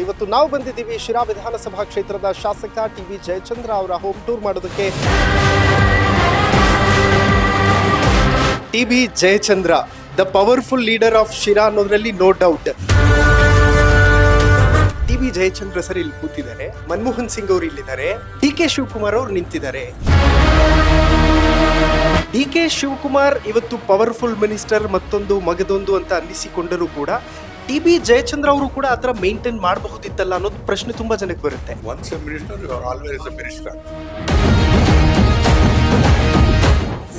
ಇವತ್ತು ನಾವು ಬಂದಿದ್ದೀವಿ ಶಿರಾ ವಿಧಾನಸಭಾ ಕ್ಷೇತ್ರದ ಶಾಸಕ ಟಿ.ಬಿ. ಜಯಚಂದ್ರ ಅವರ ಹೋಮ್ ಟೂರ್ ಮಾಡೋದಕ್ಕೆ. T B. Jayachandra the powerful leader of Sira ಅನ್ನೋದ್ರಲ್ಲಿ no doubt. T B. Jayachandra sir ಇಲ್ಲಿ ಕೂತಿದ್ದಾರೆ, ಮನಮೋಹನ್ ಸಿಂಗ್ ಅವರು ಇಲ್ಲಿದ್ದಾರೆ, ಡಿ.ಕೆ. ಶಿವಕುಮಾರ್ ಅವರು ನಿಂತಿದ್ದಾರೆ. ಡಿ.ಕೆ. ಶಿವಕುಮಾರ್ ಇವತ್ತು ಪವರ್ಫುಲ್ ಮಿನಿಸ್ಟರ್, ಮತ್ತೊಂದು ಮಗದೊಂದು ಅಂತ ಅನ್ನಿಸಿಕೊಂಡರೂ ಕೂಡ ಟಿ.ಬಿ. ಜಯಚಂದ್ರ ಅವರು ಕೂಡ ಆತರ ಮೇಂಟೈನ್ ಮಾಡಬಹುದಿತ್ತಲ್ಲ ಅನ್ನೋದು ಪ್ರಶ್ನೆ ತುಂಬಾ ಜನಕ್ಕೆ ಬರುತ್ತೆ. Once a minister, you are always a minister.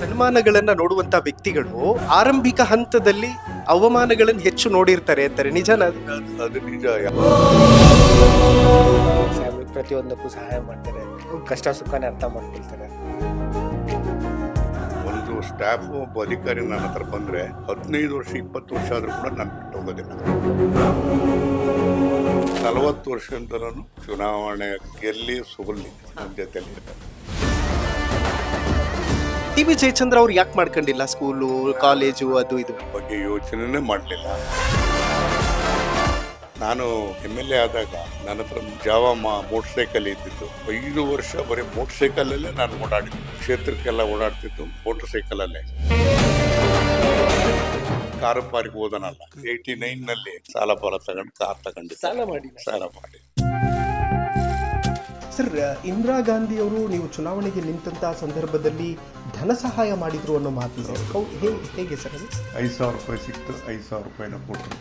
ಸನ್ಮಾನಗಳನ್ನ ನೋಡುವಂತ ವ್ಯಕ್ತಿಗಳು ಆರಂಭಿಕ ಹಂತದಲ್ಲಿ ಅವಮಾನಗಳನ್ನು ಹೆಚ್ಚು ನೋಡಿರ್ತಾರೆ ಅಂತಾರೆ, ನಿಜನಾ? ಅದು ನಿಜ. ಪ್ರತಿಯೊಂದಕ್ಕೂ ಸಹಾಯ ಮಾಡ್ತಾರೆ, ಕಷ್ಟ ಸುಖನೇ ಅರ್ಥ ಮಾಡ್ಕೊಳ್ತಾರೆ. ಒಂದು ಸ್ಟಾಫ್ ಒಬ್ಬ ಅಧಿಕಾರಿ ನನ್ನ ಹತ್ರ ಬಂದ್ರೆ 15 ವರ್ಷ 20 ವರ್ಷ ಆದ್ರೂ ಕೂಡ ನಾನು ಬಿಟ್ಟು ಹೋಗೋದಿಲ್ಲ. 40 ವರ್ಷದಿಂದ ನಾನು ಚುನಾವಣೆ ಗೆಲ್ಲಿ ಸೋಲ್ಲಿ ನನ್ನ ಜೊತೆಲಿ ಇರ್ತಾರೆ. ಟಿ.ಬಿ. ಜಯಚಂದ್ರ ಅವ್ರು ಯಾಕೆ ಮಾಡ್ಕೊಂಡಿಲ್ಲ ಸ್ಕೂಲು ಕಾಲೇಜು ಅದು ಇದು ಬಗ್ಗೆ ಯೋಚನೆನೇ ಮಾಡಲಿಲ್ಲ. ನಾನು MLA ಆದಾಗ ನನ್ನ ಹತ್ರ ಜಾವ ಮೋಟರ್ ಸೈಕಲ್ ಇದ್ದಿದ್ದು. 5 ವರ್ಷ ಬರೀ ಮೋಟರ್ ಸೈಕಲಲ್ಲೇ ನಾನು ಓಡಾಡಿದ್ದು. ಕ್ಷೇತ್ರಕ್ಕೆಲ್ಲ ಓಡಾಡ್ತಿದ್ದು ಮೋಟರ್ ಸೈಕಲಲ್ಲೇ. ಕಾರು ಪಾರಿಗೆ ಹೋದನಲ್ಲ, 89ನಲ್ಲಿ ಸಾಲ ತಗೊಂಡು ಕಾರ್ ತಗೊಂಡಿದ್ದೆ. ಸಾಲ ಮಾಡಿ ಸರ್, ಇಂದಿರಾ ಗಾಂಧಿ ಅವರು ನೀವು ಚುನಾವಣೆಗೆ ನಿಂತಹ ಸಂದರ್ಭದಲ್ಲಿ ಧನ ಸಹಾಯ ಮಾಡಿದ್ರು ಅನ್ನೋ ಮಾತಿದೆ, ಹೇಗೆ ಸರ್ ಅದು? 5,000 ರೂಪಾಯಿ ಸಿಕ್ತು, 5,000 ರೂಪಾಯಿನ ಕೊಟ್ಟರು.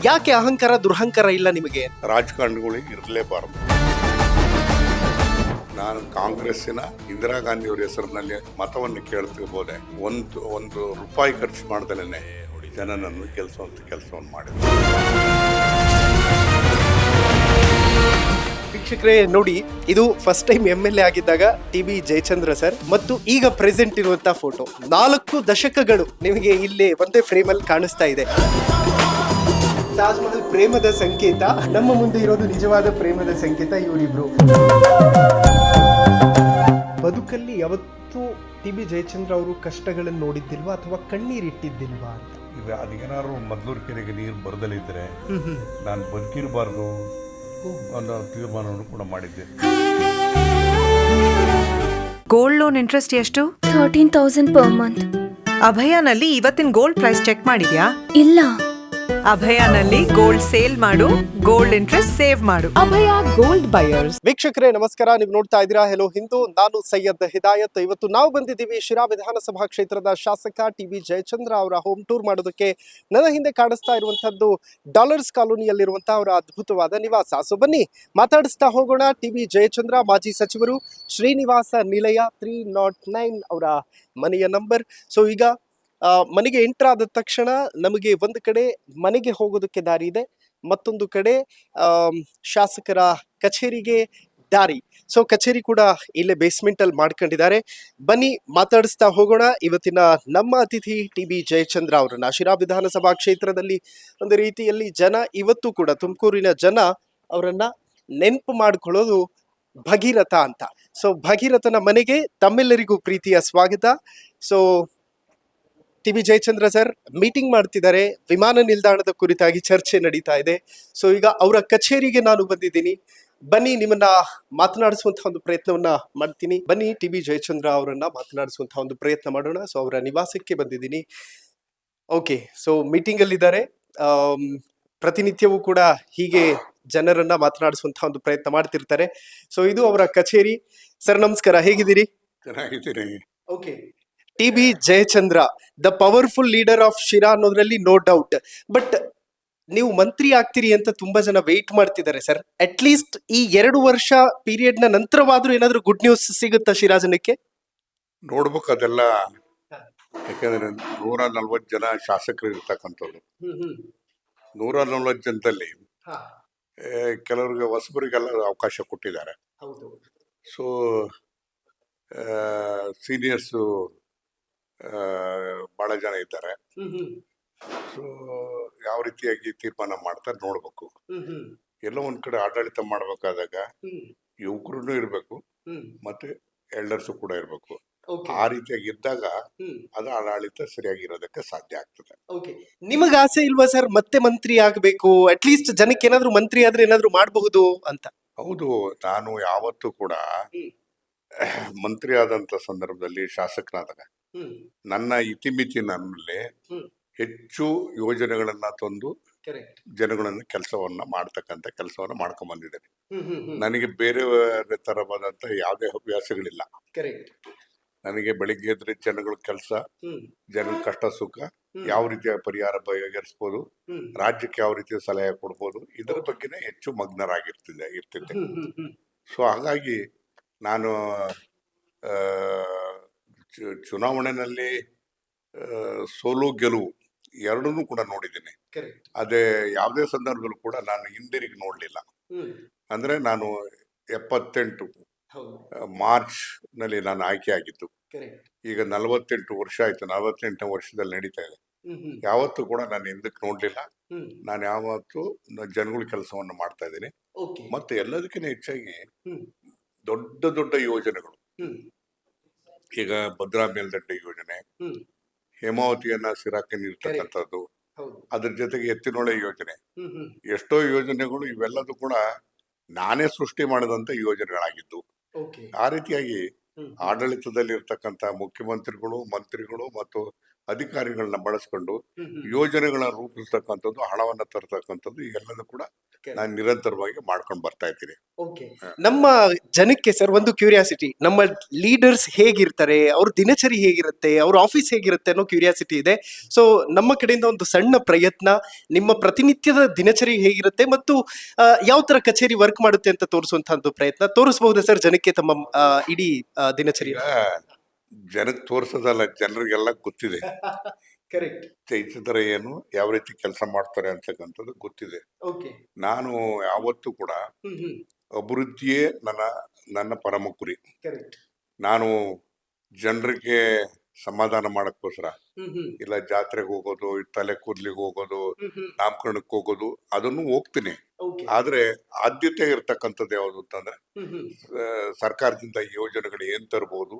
ಯಾಕೆ ಅಹಂಕಾರ ದುರಹಂಕಾರ ಇಲ್ಲ ನಿಮಗೆ? ರಾಜಕಾರಣಿಗಳಿಗೆ ಇರಲೇಬಾರದು. ನಾನು ಕಾಂಗ್ರೆಸ್ಸಿನ ಇಂದಿರಾ ಗಾಂಧಿ ಅವರ ಹೆಸರಿನಲ್ಲಿ ಮತವನ್ನು ಕೇಳ್ತಿರ್ಬೋದೆ. ಒಂದು ರೂಪಾಯಿ ಖರ್ಚು ಮಾಡ್ದಲೇ ಜನ ನನ್ನ ಕೆಲಸವನ್ನು ಮಾಡಿದ್ರು. ವೀಕ್ಷಕರೇ ನೋಡಿ, ಇದು ಫಸ್ಟ್ ಟೈಮ್ MLA ಆಗಿದ್ದಾಗ ಟಿ.ಬಿ. ಜಯಚಂದ್ರ ಸರ್ ಮತ್ತು ಈಗ ಪ್ರೆಸೆಂಟ್ ಇರುವಂತಹ ಫೋಟೋ. 4 ದಶಕಗಳು ನಿಮಗೆ ಇಲ್ಲಿ ಒಂದೇ ಫ್ರೇಮ್ ಅಲ್ಲಿ ಕಾಣಿಸ್ತಾ ಇದೆ. ತಾಜ್ ಮಹಲ್ ಪ್ರೇಮದ ಸಂಕೇತ, ನಮ್ಮ ಮುಂದೆ ಇರೋದು ನಿಜವಾದ ಪ್ರೇಮದ ಸಂಕೇತ. ಇವರಿಬ್ರು ಬದುಕಲ್ಲಿ ಯಾವತ್ತೂ ಟಿ.ಬಿ. ಜಯಚಂದ್ರ ಅವರು ಕಷ್ಟಗಳನ್ನು ನೋಡಿದ್ದಿಲ್ವಾ ಅಥವಾ ಕಣ್ಣೀರಿಟ್ಟಿದ್ದಿಲ್ವಾ ಅಂತ? ಈಗ ಅದೇನಾದ್ರು ಮೊದಲೂರು ಕೆರೆಗೆ ನೀರು ಬರದಲ್ಲಿದ್ರೆ ನಾನು ಬದುಕಿರಬಾರ್ದು ಅನ್ನೋ ತೀರ್ಮಾನವನ್ನು ಕೂಡ ಮಾಡಿದ್ದೆ. ಗೋಲ್ಡ್ ಲೋನ್ ಇಂಟ್ರೆಸ್ಟ್ ಎಷ್ಟು? 13,000 per month. ಅಭಯನಲ್ಲಿ ಇವತ್ತಿನ ಗೋಲ್ಡ್ ಪ್ರೈಸ್ ಚೆಕ್ ಮಾಡಿದ್ಯಾ? ಇಲ್ಲ. ಅಭಯನಲ್ಲಿ ಗೋಲ್ಡ್ ಸೇಲ್ ಮಾಡು, ಗೋಲ್ಡ್ ಇಂಟ್ರೆಸ್ಟ್ ಸೇವ್ ಮಾಡು. ಅಭಯ ಗೋಲ್ಡ್ ಬಯರ್ಸ್. ವೀಕ್ಷಕರೇ ನಮಸ್ಕಾರ, ನೀವು ನೋಡ್ತಾ ಇದ್ದೀರಾ ಹೆಲೋ ಹಿಂದೂ. ನಾನು ಸೈಯದ್ ಹಿದಾಯತ್. ಇವತ್ತು ನಾವು ಬಂದಿದ್ದೀವಿ ಶಿರಾ ವಿಧಾನಸಭಾ ಕ್ಷೇತ್ರದ ಶಾಸಕ ಟಿ.ಬಿ. ಜಯಚಂದ್ರ ಅವರ ಹೋಮ್ ಟೂರ್ ಮಾಡೋದಕ್ಕೆ. ನನ್ನ ಹಿಂದೆ ಕಾಣಿಸ್ತಾ ಇರುವಂತದ್ದು ಡಾಲರ್ಸ್ ಕಾಲೋನಿಯಲ್ಲಿರುವಂತಹ ಅವರ ಅದ್ಭುತವಾದ ನಿವಾಸ. ಸೊ ಬನ್ನಿ ಮಾತಾಡಿಸ್ತಾ ಹೋಗೋಣ. ಟಿ.ಬಿ. ಜಯಚಂದ್ರ ಮಾಜಿ ಸಚಿವರು, ಶ್ರೀನಿವಾಸ ನಿಲಯ 309 ಅವರ ಮನೆಯ ನಂಬರ್. ಸೊ ಈಗ ಮನೆಗೆ ಎಂಟರ್ ಆದ ತಕ್ಷಣ ನಮಗೆ ಒಂದು ಕಡೆ ಮನೆಗೆ ಹೋಗೋದಕ್ಕೆ ದಾರಿ ಇದೆ, ಮತ್ತೊಂದು ಕಡೆ ಶಾಸಕರ ಕಚೇರಿಗೆ ದಾರಿ. ಸೊ ಕಚೇರಿ ಕೂಡ ಇಲ್ಲೇ ಬೇಸ್ಮೆಂಟ್ ಅಲ್ಲಿ ಮಾಡ್ಕೊಂಡಿದ್ದಾರೆ. ಬನ್ನಿ ಮಾತಾಡಿಸ್ತಾ ಹೋಗೋಣ. ಇವತ್ತಿನ ನಮ್ಮ ಅತಿಥಿ ಟಿ.ಬಿ. ಜಯಚಂದ್ರ ಅವರನ್ನ ಶಿರಾ ವಿಧಾನಸಭಾ ಕ್ಷೇತ್ರದಲ್ಲಿ ಒಂದು ರೀತಿಯಲ್ಲಿ ಜನ ಇವತ್ತು ಕೂಡ ತುಮಕೂರಿನ ಜನ ಅವರನ್ನ ನೆನಪು ಮಾಡ್ಕೊಳ್ಳೋದು ಭಗೀರಥ ಅಂತ. ಸೊ ಭಗೀರಥನ ಮನೆಗೆ ತಮ್ಮೆಲ್ಲರಿಗೂ ಪ್ರೀತಿಯ ಸ್ವಾಗತ. So TB. Jayachandra sir meeting ಮಾಡ್ತಿದ್ದಾರೆ, ವಿಮಾನ ನಿಲ್ದಾಣದ ಕುರಿತಾಗಿ ಚರ್ಚೆ ನಡೀತಾ ಇದೆ. ಸೊ ಈಗ ಅವರ ಕಚೇರಿಗೆ ನಾನು ಬಂದಿದ್ದೀನಿ. ಬನ್ನಿ ನಿಮ್ಮನ್ನ ಮಾತನಾಡಿಸುವಂತಹ ಒಂದು ಪ್ರಯತ್ನವನ್ನ ಮಾಡ್ತೀನಿ. ಬನ್ನಿ ಟಿ.ಬಿ. ಜಯಚಂದ್ರ ಅವರನ್ನ ಮಾತನಾಡಿಸುವಂತಹ ಒಂದು ಪ್ರಯತ್ನ ಮಾಡೋಣ. ಸೊ ಅವರ ನಿವಾಸಕ್ಕೆ ಬಂದಿದ್ದೀನಿ. ಓಕೆ, ಸೊ ಮೀಟಿಂಗ್ ಅಲ್ಲಿ ಇದ್ದಾರೆ. ಪ್ರತಿನಿತ್ಯವೂ ಕೂಡ ಹೀಗೆ ಜನರನ್ನ ಮಾತನಾಡಿಸುವಂತಹ ಒಂದು ಪ್ರಯತ್ನ ಮಾಡ್ತಿರ್ತಾರೆ. ಸೊ ಇದು ಅವರ ಕಚೇರಿ. ಸರ್ ನಮಸ್ಕಾರ, ಹೇಗಿದ್ದೀರಿ? ಚೆನ್ನಾಗಿದ್ದೀನಿ. Okay, TB. Jayachandra the powerful leader of Sira ಅನ್ನೋದ್ರಲ್ಲಿ ನೋ ಡೌಟ್. ಬಟ್ ನೀವು ಮಂತ್ರಿ ಆಗ್ತೀರಿ ಅಂತ ತುಂಬಾ ಜನ ವೆಯ್ಟ್ ಮಾಡ್ತಿದ್ದಾರೆ ಸರ್. ಅಟ್ ಲೀಸ್ಟ್ ಈ 2 ವರ್ಷ ಪೀರಿಯಡ್ ನ ನಂತರವಾದ್ರೂ ಏನಾದ್ರೂ ಗುಡ್ ನ್ಯೂಸ್ ಸಿಗುತ್ತಾ ಶಿರಾ ಜನಕ್ಕೆ? ನೋಡ್ಬೇಕು ಅದೆಲ್ಲ. ಯಾಕಂದ್ರೆ 140 ಜನ ಶಾಸಕರು ಇರ್ತಕ್ಕಂಥವ್ರು. 140 ಜನದಲ್ಲಿ ಕೆಲವ್ರಿಗೆ ಹೊಸಬರಿಗೆಲ್ಲ ಅವಕಾಶ ಕೊಟ್ಟಿದ್ದಾರೆ. ಸೊ ಸೀನಿಯರ್ಸು ಬಹಳ ಜನ ಇದ್ದಾರೆ. ಸೊ ಯಾವ ರೀತಿಯಾಗಿ ತೀರ್ಮಾನ ಮಾಡ್ತಾರೆ ನೋಡ್ಬೇಕು. ಎಲ್ಲೋ ಒಂದ್ ಕಡೆ ಆಡಳಿತ ಮಾಡ್ಬೇಕಾದಾಗ ಯುವಕರು ಇರ್ಬೇಕು, ಮತ್ತೆ ಎಲ್ಡರ್ಸು ಕೂಡ ಇರ್ಬೇಕು. ಓಕೆ ಆ ರೀತಿಯಾಗಿ ಇದ್ದಾಗ ಹ್ಮ್ ಅದು ಆಡಳಿತ ಸರಿಯಾಗಿರೋದಕ್ಕೆ ಸಾಧ್ಯ ಆಗ್ತದೆ. ಓಕೆ ನಿಮಗ ಆಸೆ ಇಲ್ವಾ ಸರ್ ಮತ್ತೆ ಮಂತ್ರಿ ಆಗ್ಬೇಕು, ಅಟ್ಲೀಸ್ಟ್ ಜನಕ್ಕೆ ಏನಾದ್ರು ಮಂತ್ರಿ ಆದ್ರೆ ಏನಾದ್ರು ಮಾಡಬಹುದು ಅಂತ? ಹೌದು, ನಾನು ಯಾವತ್ತೂ ಕೂಡ ಹ್ಮ್. ಮಂತ್ರಿ ಆದಂತ ಸಂದರ್ಭದಲ್ಲಿ ಶಾಸಕನಾದಾಗ ಹ್ಮ್ ನನ್ನ ಇತಿಮಿತಿ ನನ್ನಲ್ಲಿ ಹ್ಮ್ ಹೆಚ್ಚು ಯೋಜನೆಗಳನ್ನ ತಂದು ಕರೆಕ್ಟ್ ಜನಗಳನ್ನ ಕೆಲಸವನ್ನ ಮಾಡ್ತಕ್ಕಂಥ ಕೆಲಸವನ್ನ ಮಾಡ್ಕೊಂಡ್ ಬಂದಿದ್ದೇನೆ. ಹ್ಮ್ ನನಗೆ ಬೇರೆ ತರವಾದಂತ ಯಾವುದೇ ಹವ್ಯಾಸಗಳಿಲ್ಲ. ಕರೆಕ್ಟ್ ನನಗೆ ಬೆಳಿಗ್ಗೆ ಎದ್ರೆ ಜನಗಳ ಕೆಲಸ, ಹ್ಮ್ ಜನರ ಕಷ್ಟ ಸುಖ ಯಾವ ರೀತಿಯ ಪರಿಹಾರ ಬಗೆಹರಿಸ್ಬೋದು, ಹ್ಮ್ ರಾಜ್ಯಕ್ಕೆ ಯಾವ ರೀತಿಯ ಸಲಹೆ ಕೊಡ್ಬೋದು, ಇದರ ಬಗ್ಗೆನೇ ಹೆಚ್ಚು ಇರ್ತಿದ್ದೆ. ಹ್ಮ್ ಸೊ ಹಾಗಾಗಿ ನಾನು ಆ, ಚುನಾವಣೆಯಲ್ಲಿ ಸೋಲು ಗೆಲುವು ಎರಡನ್ನೂ ಕೂಡ ನೋಡಿದ್ದೀನಿ. ಕರೆಕ್ಟ್ ಅದೇ ಯಾವುದೇ ಸಂದರ್ಭದಲ್ಲೂ ಕೂಡ ನಾನು ಹಿಂದಿರುಗಿ ನೋಡ್ಲಿಲ್ಲ. ಹ್ಮ್ ಅಂದ್ರೆ ನಾನು 78 ಹೌದು ಮಾರ್ಚ್ ನಲ್ಲಿ ನಾನು ಆಯ್ಕೆ ಆಗಿದ್ದು. ಕರೆಕ್ಟ್ ಈಗ 48 ವರ್ಷ ಆಯ್ತು, 48ನೇ ವರ್ಷದಲ್ಲಿ ನಡೀತಾ ಇದೆ. ಹ್ಮ್ ಯಾವತ್ತೂ ಕೂಡ ನಾನು ಹಿಂದಕ್ಕೆ ನೋಡ್ಲಿಲ್ಲ. ಹ್ಮ್ ನಾನು ಯಾವತ್ತೂ ಜನಗಳ ಕೆಲಸವನ್ನ ಮಾಡ್ತಾ ಇದ್ದೀನಿ. ಓಕೆ ಮತ್ತೆ ಎಲ್ಲದಕ್ಕಿಂತ ಹೆಚ್ಚಾಗಿ ಹ್ಮ್ ದೊಡ್ಡ ದೊಡ್ಡ ಯೋಜನೆಗಳು, ಹ್ಮ್ ಈಗ ಭದ್ರಾ ಮೇಲ್ದಂಡೆ ಯೋಜನೆ, ಹ್ಮ್ ಹೇಮಾವತಿಯನ್ನ ಸಿರಾಕ್ಕೆ ನೀಡ್ತಕ್ಕಂಥದ್ದು, ಹೌದು ಅದ್ರ ಜೊತೆಗೆ ಎತ್ತಿನೊಳೆ ಯೋಜನೆ, ಹ್ಮ್ ಎಷ್ಟೋ ಯೋಜನೆಗಳು ಇವೆಲ್ಲದೂ ಕೂಡ ನಾನೇ ಸೃಷ್ಟಿ ಮಾಡಿದಂತ ಯೋಜನೆಗಳಾಗಿದ್ದು. ಓಕೆ ಆ ರೀತಿಯಾಗಿ ಹ್ಮ್ ಆಡಳಿತದಲ್ಲಿ ಇರ್ತಕ್ಕಂಥ ಮುಖ್ಯಮಂತ್ರಿಗಳು, ಮಂತ್ರಿಗಳು ಮತ್ತು ಅಧಿಕಾರಿಗಳನ್ನ ಬಳಸ್ಕೊಂಡು ಹ್ಮ್ ಯೋಜನೆಗಳನ್ನ ರೂಪಿಸ್ತಕ್ಕಂಥದ್ದು, ಹಣವನ್ನ ತರ್ತಕ್ಕಂಥದ್ದು, ಎಲ್ಲದೂ ಕೂಡ ನಾನು ನಿರಂತರವಾಗಿ ಮಾಡ್ಕೊಂಡು ಬರ್ತಾ ಇದ್ದೀನಿ. ಓಕೆ ನಮ್ಮ ಜನಕ್ಕೆ ಸರ್ ಒಂದು ಕ್ಯೂರಿಯಾಸಿಟಿ, ನಮ್ಮ ಲೀಡರ್ಸ್ ಹೇಗಿರ್ತಾರೆ, ಅವ್ರ ದಿನಚರಿ ಹೇಗಿರುತ್ತೆ, ಅವ್ರ ಆಫೀಸ್ ಹೇಗಿರುತ್ತೆ ಅನ್ನೋ ಕ್ಯೂರಿಯಾಸಿಟಿ ಇದೆ. ಸೊ ನಮ್ಮ ಕಡೆಯಿಂದ ಒಂದು ಸಣ್ಣ ಪ್ರಯತ್ನ, ನಿಮ್ಮ ಪ್ರತಿನಿತ್ಯದ ದಿನಚರಿ ಹೇಗಿರುತ್ತೆ ಮತ್ತು ಯಾವ ತರ ಕಚೇರಿ ವರ್ಕ್ ಮಾಡುತ್ತೆ ಅಂತ ತೋರಿಸುವಂತಹ ಒಂದು ಪ್ರಯತ್ನ ತೋರಿಸಬಹುದಾ ಸರ್ ಜನಕ್ಕೆ ತಮ್ಮ ಇಡೀ ದಿನಚರಿ? ಈಗ ಜನಕ್ಕೆ ತೋರ್ಸೋದಲ್ಲ, ಜನರಿಗೆಲ್ಲ ಗೊತ್ತಿದೆ ಕರೆಕ್ಟ್ ಚೈತ್ರ ಏನು, ಯಾವ ರೀತಿ ಕೆಲಸ ಮಾಡ್ತಾರೆ ಅಂತಕ್ಕಂಥದ್ದು ಗೊತ್ತಿದೆ. ಓಕೆ ನಾನು ಯಾವತ್ತೂ ಕೂಡ ಅಭಿವೃದ್ಧಿಯೇ ನನ್ನ ಪರಮ ಗುರಿ. ಕರೆಕ್ಟ್ ನಾನು ಜನರಿಗೆ ಸಮಾಧಾನ ಮಾಡಕ್ಕೋಸ್ಕರ ಇಲ್ಲ ಜಾತ್ರೆಗೆ ಹೋಗೋದು, ತಲೆ ಕೂದ್ಲಿಗೆ ಹೋಗೋದು, ನಾಮಕರಣಕ್ಕೆ ಹೋಗೋದು, ಅದನ್ನು ಹೋಗ್ತೀನಿ. ಓಕೆ ಆದ್ರೆ ಆದ್ಯತೆ ಇರ್ತಕ್ಕಂಥದ್ದು ಯಾವುದು ಅಂತಂದ್ರೆ ಸರ್ಕಾರದಿಂದ ಯೋಜನೆಗಳು ಏನ್ ತರಬಹುದು,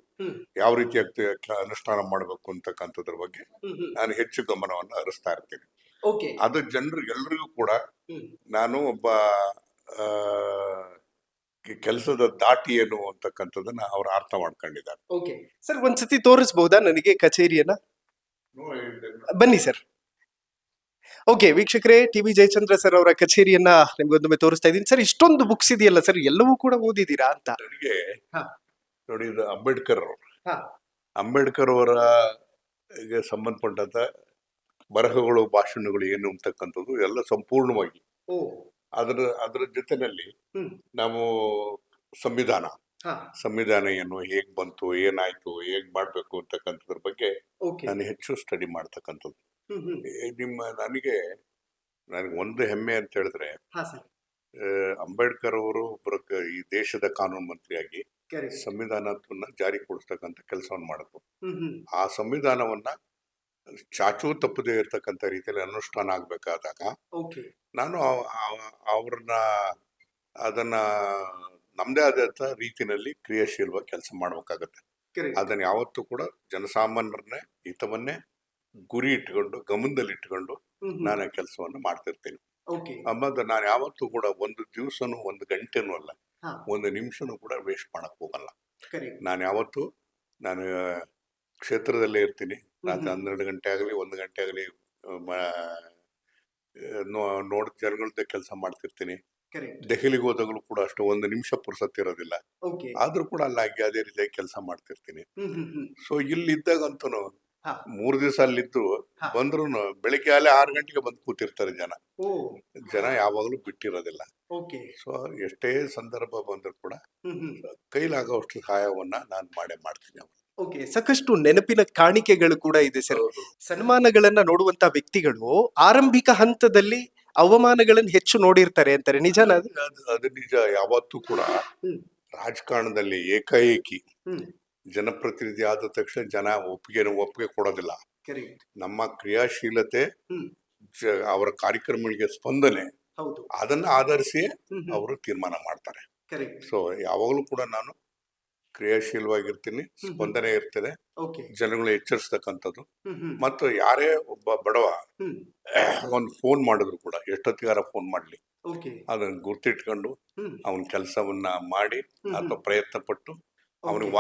ಯಾವ ರೀತಿಯಾಗಿ ಅನುಷ್ಠಾನ ಮಾಡಬೇಕು ಅಂತಕ್ಕಂಥದ್ರ ಬಗ್ಗೆ ನಾನು ಹೆಚ್ಚು ಗಮನವನ್ನು ಹರಿಸ್ತಾ ಇರ್ತೀನಿ. ಓಕೆ ಅದು ಎಲ್ರಿಗೂ ಕೂಡ ನಾನು ಒಬ್ಬ ಕೆಲಸದ ದಾಟಿ ಏನು ಅಂತಕ್ಕಂಥದ್ದನ್ನ ಅವ್ರು ಅರ್ಥ ಮಾಡ್ಕೊಂಡಿದ್ದಾರೆ. ಓಕೆ ಸರ್ ಒಂದ್ಸತಿ ತೋರಿಸಬಹುದಾ ನನಗೆ ಕಚೇರಿಯನ್ನ? ಬನ್ನಿ ಸರ್. ಓಕೆ ವೀಕ್ಷಕರೇ, ಟಿವಿ ಜಯಚಂದ್ರ ಸರ್ ಅವರ ಕಚೇರಿಯನ್ನ ನಿಮ್ಗೊಂದೊಮ್ಮೆ ತೋರಿಸ್ತಾ ಇದ್ದೀನಿ. ಸರ್ ಇಷ್ಟೊಂದು ಬುಕ್ಸ್ ಇದೆಯಲ್ಲ ಸರ್, ಎಲ್ಲವೂ ಕೂಡ ಓದಿದ್ದೀರಾ ಅಂತ? ನನಗೆ ಹಾ. ನೋಡಿ, ಇದು ಅಂಬೇಡ್ಕರ್ ಅವರು, ಹಾ. ಅಂಬೇಡ್ಕರ್ ಅವರ ಸಂಬಂಧಪಟ್ಟಂತ ಬರಹಗಳು, ಭಾಷಣಗಳು ಏನು ಅಂತಕ್ಕಂಥದ್ದು ಎಲ್ಲ ಸಂಪೂರ್ಣವಾಗಿ ಓ ಅದ್ರ ಜೊತೆನಲ್ಲಿ ಹ್ಮ್ ನಾವು ಸಂವಿಧಾನ ಹಾ ಏನು, ಹೇಗ್ ಬಂತು, ಏನಾಯ್ತು, ಹೇಗ್ ಮಾಡ್ಬೇಕು ಅಂತಕ್ಕಂಥದ್ರ ಬಗ್ಗೆ ಓಕೆ ನಾನು ಹೆಚ್ಚು ಸ್ಟಡಿ ಮಾಡ್ತಕ್ಕಂಥದ್ದು. ನನಗೆ ಒಂದು ಹೆಮ್ಮೆ ಅಂತ ಹೇಳಿದ್ರೆ, ಹಾ ಸರ್ ಅಂಬೇಡ್ಕರ್ ಅವರು ಈ ದೇಶದ ಕಾನೂನು ಮಂತ್ರಿಯಾಗಿ ಕರೆಕ್ಟ್ ಸಂವಿಧಾನವನ್ನ ಜಾರಿಗೊಳಿಸ್ತಕ್ಕಂಥ ಕೆಲಸವನ್ನು ಮಾಡಿದ್ರು. ಹ್ಮ್ ಆ ಸಂವಿಧಾನವನ್ನ ಚಾಚೂ ತಪ್ಪದೇ ಇರ್ತಕ್ಕಂಥ ರೀತಿಯಲ್ಲಿ ಅನುಷ್ಠಾನ ಆಗ್ಬೇಕಾದಾಗ ಓಕೆ ನಾನು ಅವ್ರನ್ನ ಅದನ್ನ ನಮ್ದೇ ಆದಂತ ರೀತಿನಲ್ಲಿ ಕ್ರಿಯಾಶೀಲವಾಗಿ ಕೆಲಸ ಮಾಡ್ಬೇಕಾಗತ್ತೆ. ಕರೆಕ್ಟ್ ಅದನ್ನ ಯಾವತ್ತೂ ಕೂಡ ಜನಸಾಮಾನ್ಯರನ್ನೇ ಹಿತವನ್ನೇ ಗುರಿ ಇಟ್ಕೊಂಡು, ಗಮನದಲ್ಲಿ ಇಟ್ಕೊಂಡು ನಾನು ಆ ಕೆಲಸವನ್ನು ಮಾಡ್ತಿರ್ತೀನಿ. ಓಕೆ ಆಮೇಲೆ ನಾನು ಯಾವತ್ತೂ ಕೂಡ ಒಂದು ದಿವಸನೂ, ಒಂದು ಗಂಟೆನೂ ಅಲ್ಲ, ಹಾ ಒಂದು ನಿಮಿಷನೂ ಕೂಡ ವೇಸ್ಟ್ ಮಾಡಕ್ ಹೋಗಲ್ಲ. ಕರೆಕ್ಟ್ ನಾನು ಯಾವತ್ತೂ ನಾನು ಕ್ಷೇತ್ರದಲ್ಲೇ ಇರ್ತೀನಿ. ರಾತ್ರಿ 12 ಗಂಟೆ ಆಗಲಿ, 1 ಗಂಟೆ ಆಗಲಿ ಜನಗಳದ್ದೇ ಕೆಲಸ ಮಾಡ್ತಿರ್ತೀನಿ. ಕರೆಕ್ಟ್ ದೆಹಲಿಗೆ ಹೋದಾಗಲೂ ಕೂಡ ಅಷ್ಟು ಒಂದು ನಿಮಿಷ ಪುರ್ಸತ್ತಿರೋದಿಲ್ಲ. ಓಕೆ ಆದ್ರೂ ಕೂಡ ಅಲ್ಲಾಗಿ ಅದೇ ರೀತಿಯಾಗಿ ಕೆಲಸ ಮಾಡ್ತಿರ್ತೀನಿ. ಹ್ಮ್ ಸೊ ಇಲ್ಲಿದ್ದಾಗಂತೂ ಹಾ 3 ದಿವಸ ಅಲ್ಲಿದ್ದು ಹಾ. ಬಂದ್ರು ಬೆಳಿಗ್ಗೆ ಅಲ್ಲೇ 6 ಗಂಟೆಗೆ ಬಂದು ಕೂತಿರ್ತಾರೆ ಓ ಜನ ಯಾವಾಗಲೂ ಬಿಟ್ಟಿರೋದಿಲ್ಲ. ಓಕೆ ಸೊ ಎಷ್ಟೇ ಸಂದರ್ಭ ಬಂದ್ರು ಕೂಡ ಹ್ಮ್ ಕೈಲಾಗುವಷ್ಟು ಸಹಾಯವನ್ನ ನಾನು ಮಾಡ್ತೀನಿ. ಓಕೆ ಸಾಕಷ್ಟು ನೆನಪಿನ ಕಾಣಿಕೆಗಳು ಕೂಡ ಇದೆ ಸರ್. ಸನ್ಮಾನಗಳನ್ನ ನೋಡುವಂತ ವ್ಯಕ್ತಿಗಳು ಆರಂಭಿಕ ಹಂತದಲ್ಲಿ ಅವಮಾನಗಳನ್ನು ಹೆಚ್ಚು ನೋಡಿರ್ತಾರೆ ಅಂತಾರೆ, ನಿಜಾನ ಅದು? ಅದು ನಿಜ. ಯಾವತ್ತೂ ಕೂಡ ಹ್ಮ್ ರಾಜಕಾರಣದಲ್ಲಿ ಏಕಾಏಕಿ ಹ್ಮ್ ಜನಪ್ರತಿನಿಧಿ ಆದ ತಕ್ಷಣ ಜನ ಒಪ್ಪಿಗೆ ಕೊಡೋದಿಲ್ಲ. ಕರೆಕ್ಟ್ ನಮ್ಮ ಕ್ರಿಯಾಶೀಲತೆ, ಹ್ಮ್ ಅವರ ಕಾರ್ಯಕ್ರಮಗಳಿಗೆ ಸ್ಪಂದನೆ, ಹೌದು ಅದನ್ನ ಆಧರಿಸಿ ಹ್ಮ್ ಅವರು ತೀರ್ಮಾನ ಮಾಡ್ತಾರೆ. ಕರೆಕ್ಟ್ ಸೊ ಯಾವಾಗಲೂ ಕೂಡ ನಾನು ಕ್ರಿಯಾಶೀಲವಾಗಿರ್ತೀನಿ, ಸ್ಪಂದನೆ ಇರ್ತದೆ, ಓಕೆ. ಜನಗಳು ಎಚ್ಚರಿಸ್ತಕ್ಕಂಥದ್ದು. ಮತ್ತು ಯಾರೇ ಒಬ್ಬ ಬಡವ ಒಂದು ಫೋನ್ ಮಾಡಿದ್ರು ಕೂಡ ಎಷ್ಟೊತ್ತಿಗಾರ ಫೋನ್ ಮಾಡ್ಲಿ, ಓಕೆ. ಅದನ್ನ ಗುರ್ತಿಟ್ಕೊಂಡು ಅವನ ಕೆಲಸವನ್ನ ಮಾಡಿ ಹ್ಮ್. ಅಥವಾ ಪ್ರಯತ್ನ ಪಟ್ಟು ಅವನಿಗೆ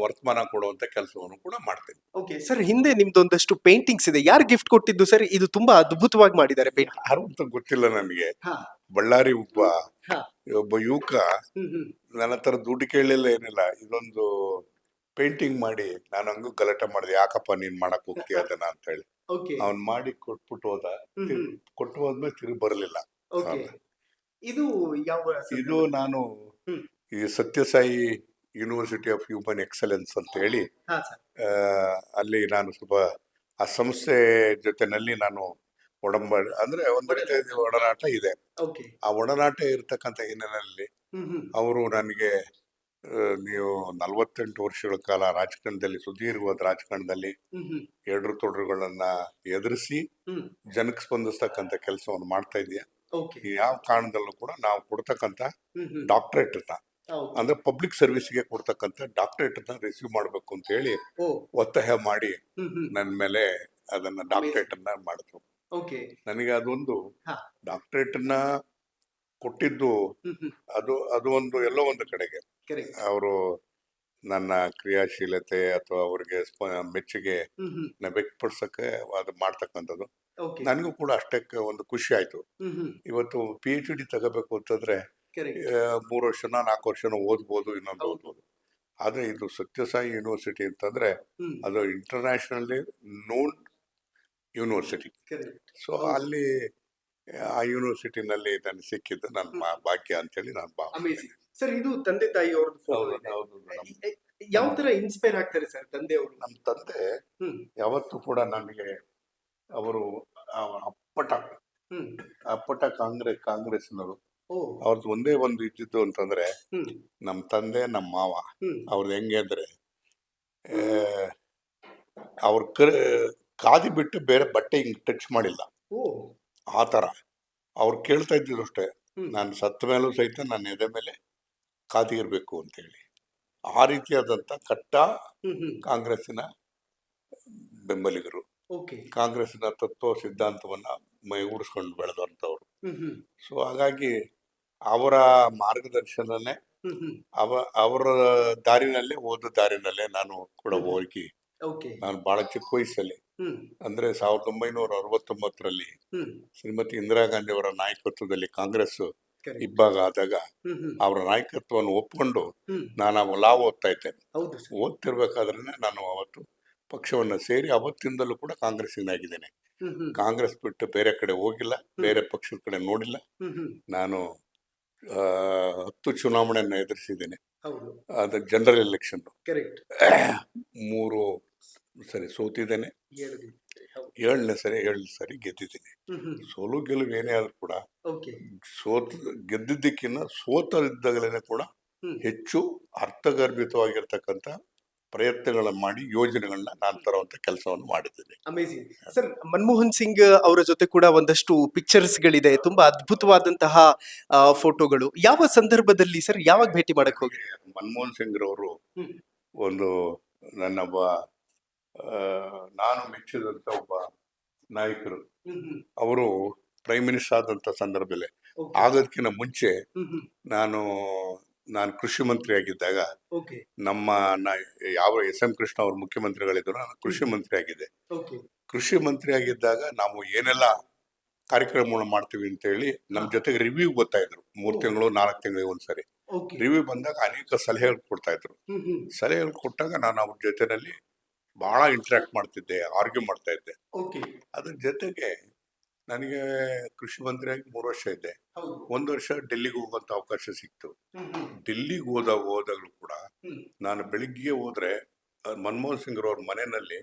ವರ್ತಮಾನ ಕೊಡುವಂತ ಕೆಲಸವನ್ನು ಕೂಡ ಮಾಡ್ತೀನಿ. ಓಕೆ ಸರ್, ಹಿಂದೆ ನಿಮ್ದೊಂದಷ್ಟು ಪೇಂಟಿಂಗ್ಸ್ ಇದೆ, ಯಾರು ಗಿಫ್ಟ್ ಕೊಟ್ಟಿದ್ದು ಸರ್? ಇದು ತುಂಬಾ ಅದ್ಭುತವಾಗಿ ಮಾಡಿದ್ದಾರೆ ಪೇಂಟಿಂಗ್. ಯಾರು ಅಂತ ಗೊತ್ತಿಲ್ಲ ನನಗೆ. ಬಳ್ಳಾರಿ ಒಬ್ಬ ಯುವಕ ನನ್ನ ಹತ್ರ ದುಡ್ಡು ಕೇಳಲಿಲ್ಲ, ಏನಿಲ್ಲ, ಇದೊಂದು ಪೇಂಟಿಂಗ್ ಮಾಡಿ ನಾನು ಹಂಗೂ ಗಲಾಟೆ ಮಾಡಿದೆ, ಯಾಕಪ್ಪ ನೀನ್ ಮಾಡಕ್ ಹೋಗ್ತೀಯ ಅದನ್ನ ಅಂತ ಹೇಳಿ. ಅವ್ನ್ ಮಾಡಿ ಕೊಟ್ಬಿಟ್ಟು ಹೋದ. ಕೊಟ್ಟು ಹೋದ್ಮೇಲೆ ತಿರುಗಿ ಬರಲಿಲ್ಲ. ಇದು ಯಾವ? ಇದು ನಾನು ಈ Sathya Sai university of human excellence ಅಂತ ಹೇಳಿ ಅಲ್ಲಿ ನಾನು ಸ್ವಲ್ಪ ಆ ಸಂಸ್ಥೆ ಜೊತೆನಲ್ಲಿ ನಾನು ಅಂದ್ರೆ ಒಂದು ರೀತಿಯ ಒಡನಾಟ ಇದೆ. ಆ ಒಡನಾಟ ಇರತಕ್ಕಂಥ ಹಿನ್ನೆಲೆಯಲ್ಲಿ ಅವರು ನನಗೆ ನೀವು 48 ವರ್ಷಗಳ ಕಾಲ ರಾಜಕಾರಣದಲ್ಲಿ, ಸುದೀರ್ಘವಾದ ರಾಜಕಾರಣದಲ್ಲಿ ಎಡ್ರು ತೊಡ್ರುಗಳನ್ನ ಎದುರಿಸಿ ಜನಕ್ಕೆ ಸ್ಪಂದಿಸ್ತಕ್ಕಂಥ ಕೆಲಸವನ್ನು ಮಾಡ್ತಾ ಇದೆಯಾ. ಯಾವ ಕಾರಣದಲ್ಲೂ ಕೂಡ ನಾವು ಕೊಡ್ತಕ್ಕಂಥ ಡಾಕ್ಟರೇಟ್ ಅಂದ್ರೆ ಪಬ್ಲಿಕ್ ಸರ್ವಿಸ್ಗೆ ಕೊಡ್ತಕ್ಕಂಥ ಡಾಕ್ಟರೇಟ್ ರಿಸೀವ್ ಮಾಡ್ಬೇಕು ಅಂತ ಹೇಳಿ ಒತ್ತಾಯ ಮಾಡಿ ನನ್ನ ಮೇಲೆ ಅದನ್ನ ಡಾಕ್ಟರೇಟ್ ಅನ್ನ ಮಾಡಿದ್ರು. ನನಗೆ ಅದೊಂದು ಡಾಕ್ಟರೇಟ್ ಅನ್ನ ಕೊಟ್ಟಿದ್ದು ಅದು ಒಂದು ಎಲ್ಲೋ ಒಂದು ಕಡೆಗೆ ಅವರು ನನ್ನ ಕ್ರಿಯಾಶೀಲತೆ ಅಥವಾ ಅವ್ರಿಗೆ ಮೆಚ್ಚುಗೆ ವ್ಯಕ್ತಪಡಿಸಕ್ಕೆ ಅದು ಮಾಡ್ತಕ್ಕಂಥದ್ದು. ನನಗೂ ಕೂಡ ಅಷ್ಟೇ ಒಂದು ಖುಷಿ ಆಯ್ತು. ಇವತ್ತು PhD ತಗೋಬೇಕು ಅಂತಂದ್ರೆ 3 ವರ್ಷನ 4 ವರ್ಷನ ಓದ್ಬೋದು, ಇನ್ನೊಂದು ಓದ್ಬೋದು. ಆದ್ರೆ ಇದು ಸತ್ಯಸಾಯಿ ಯೂನಿವರ್ಸಿಟಿ ಅಂತಂದ್ರೆ ಅದು ಇಂಟರ್ನ್ಯಾಷನಲಿ ನೋನ್ ಯೂನಿವರ್ಸಿಟಿ. ಸೊ ಅಲ್ಲಿ ಆ ಯೂನಿವರ್ಸಿಟಿನಲ್ಲಿ ನನಗೆ ಸಿಕ್ಕಿದ್ದು ನನ್ನ ಭಾಗ್ಯ ಅಂತ ಹೇಳಿ ನಾನು ಭಾವಿಸ್ತೀನಿ. ಸರ್, ಇದು ತಂದೆ ತಾಯಿ ಅವ್ರದ್ದು ಯಾವ ತರ ಇನ್ಸ್ಪೈರ್ ಆಗ್ತಾರೆ ಸರ್ ತಂದೆ ಅವರು? ನಮ್ಮ ತಂದೆ ಯಾವತ್ತೂ ಕೂಡ ನನಗೆ ಅವರು ಅಪ್ಪಟ ಕಾಂಗ್ರೆಸ್ನವರು. ಅವ್ರದ್ದು ಒಂದೇ ಒಂದು ಇದ್ದಿದ್ದು ಅಂತಂದ್ರೆ, ನಮ್ಮ ತಂದೆ ನಮ್ಮ ಮಾವ ಅವ್ರದ್ದು ಹೆಂಗೆ ಅಂದ್ರೆ ಅವ್ರ ಖಾದಿ ಬಿಟ್ಟು ಬೇರೆ ಬಟ್ಟೆ ಹಿಂಗ್ ಟಚ್ ಮಾಡಿಲ್ಲ. ಆ ತರ ಅವ್ರು ಕೇಳ್ತಾ ಇದ್ದಿದ್ರು ಅಷ್ಟೇ, ನಾನು ಸತ್ತ ಮೇಲೂ ಸಹಿತ ನನ್ನ ಎದೆ ಮೇಲೆ ಖಾದಿ ಇರ್ಬೇಕು ಅಂತ ಹೇಳಿ. ಆ ರೀತಿಯಾದಂತ ಕಟ್ಟ ಕಾಂಗ್ರೆಸ್ಸಿನ ಬೆಂಬಲಿಗರು, ಕಾಂಗ್ರೆಸ್ಸಿನ ತತ್ವ ಸಿದ್ಧಾಂತವನ್ನ ಮೈಗೂಡಿಸ್ಕೊಂಡು ಬೆಳೆದಂತವ್ರು. ಸೊ ಹಾಗಾಗಿ ಅವರ ಮಾರ್ಗದರ್ಶನನೇ ಅವರ ದಾರಿನಲ್ಲೇ ಓದ ದಾರಿನಲ್ಲೇ ನಾನು ಕೂಡ ಹೋಗಿ ನಾನು ಬಹಳ ಚಿಕ್ಕ ವಯಸ್ಸಲ್ಲಿ ಅಂದ್ರೆ 1969ರಲ್ಲಿ ಶ್ರೀಮತಿ ಇಂದಿರಾ ಗಾಂಧಿ ಅವರ ನಾಯಕತ್ವದಲ್ಲಿ ಕಾಂಗ್ರೆಸ್ ಇಬ್ಬಾಗ ಆದಾಗ ಅವರ ನಾಯಕತ್ವವನ್ನು ಒಪ್ಕೊಂಡು ನಾನು ಲಾ ಓದ್ತಾ ಇದ್ದೇನೆ. ಓದ್ತಿರ್ಬೇಕಾದ್ರೆ ನಾನು ಅವತ್ತು ಪಕ್ಷವನ್ನ ಸೇರಿ ಅವತ್ತಿಂದಲೂ ಕೂಡ ಕಾಂಗ್ರೆಸ್ಸಿನಾಗಿದ್ದೇನೆ. ಕಾಂಗ್ರೆಸ್ ಬಿಟ್ಟು ಬೇರೆ ಕಡೆ ಹೋಗಿಲ್ಲ, ಬೇರೆ ಪಕ್ಷದ ಕಡೆ ನೋಡಿಲ್ಲ. ನಾನು 10 ಚುನಾವಣೆಯನ್ನ ಎದುರಿಸಿದ್ದೇನೆ. ಅದು ಜನರಲ್ ಎಲೆಕ್ಷನ್ 3 ಸರಿ ಸೋತಿದ್ದೇನೆ, 7ನೇ ಸರಿ ಗೆದ್ದಿದ್ದೀನಿ. ಸೋಲು ಗೆಲುವು ಏನೇ ಆದ್ರೂ ಕೂಡ ಗೆದ್ದಿದ್ದಕ್ಕಿಂತ ಸೋತರಿದ್ದಾಗಲೇ ಕೂಡ ಹೆಚ್ಚು ಅರ್ಥಗರ್ಭಿತವಾಗಿರ್ತಕ್ಕಂಥ ಪ್ರಯತ್ನಗಳನ್ನ ಮಾಡಿ ಯೋಜನೆಗಳನ್ನ ನಾನು ತರುವಂತ ಕೆಲಸವನ್ನು ಮಾಡಿದ್ದೇನೆ. Amazing sir. ಮನಮೋಹನ್ ಸಿಂಗ್ ಅವರ ಜೊತೆ ಕೂಡ ಒಂದಷ್ಟು ಪಿಕ್ಚರ್ಸ್ ಗಳಿದೆ, ತುಂಬಾ ಅದ್ಭುತವಾದಂತಹ ಫೋಟೋಗಳು. ಯಾವ ಸಂದರ್ಭದಲ್ಲಿ ಸರ್, ಯಾವಾಗ ಭೇಟಿ ಮಾಡಕ್ ಹೋಗಿ? ಮನಮೋಹನ್ ಸಿಂಗ್ ರವರು ಒಂದು ನನ್ನೊಬ್ಬ ನಾನು ಮೆಚ್ಚಿದಂತ ಒಬ್ಬ ನಾಯಕರು. ಅವರು ಪ್ರೈಮ್ ಮಿನಿಸ್ಟರ್ ಆದಂತ ಸಂದರ್ಭದಲ್ಲಿ, ಆಗೋದಕ್ಕಿಂತ ಮುಂಚೆ ನಾನು ಕೃಷಿ ಮಂತ್ರಿ ಆಗಿದ್ದಾಗ ನಮ್ಮ ಯಾವ SM ಕೃಷ್ಣ ಅವ್ರ ಮುಖ್ಯಮಂತ್ರಿಗಳಿದ್ರು, ನಾನು ಕೃಷಿ ಮಂತ್ರಿ ಆಗಿದ್ದೆ. ಕೃಷಿ ಮಂತ್ರಿ ಆಗಿದ್ದಾಗ ನಾವು ಏನೆಲ್ಲ ಕಾರ್ಯಕ್ರಮಗಳನ್ನ ಮಾಡ್ತೀವಿ ಅಂತ ಹೇಳಿ ನಮ್ಮ ಜೊತೆಗೆ ರಿವ್ಯೂ ಬರ್ತಾ ಇದ್ರು. 3 ತಿಂಗಳು 4 ತಿಂಗಳಿಗೆ ಒಂದ್ಸರಿ ರಿವ್ಯೂ ಬಂದಾಗ ಅನೇಕ ಸಲಹೆಗಳು ಕೊಡ್ತಾ ಇದ್ರು. ಸಲಹೆಗಳು ಕೊಟ್ಟಾಗ ನಾನು ಅವ್ರ ಜೊತೆನಲ್ಲಿ ಬಹಳ ಇಂಟ್ರಾಕ್ಟ್ ಮಾಡ್ತಿದ್ದೆ, ಆರ್ಗ್ಯೂ ಮಾಡ್ತಾ ಇದ್ದೆ. ಅದ್ರ ಜೊತೆಗೆ ನನಗೆ ಕೃಷಿ ಮಂತ್ರಿಯಾಗಿ 3 ವರ್ಷ ಇದ್ದೆ. 1 ವರ್ಷ ಡೆಲ್ಲಿಗೆ ಹೋಗುವಂತ ಅವಕಾಶ ಸಿಕ್ತು. ಡೆಲ್ಲಿಗೆ ಹೋದಾಗಲೂ ಕೂಡ ನಾನು ಬೆಳಿಗ್ಗೆ ಹೋದ್ರೆ ಮನಮೋಹನ್ ಸಿಂಗ್ ಅವ್ರ ಮನೆಯಲ್ಲಿ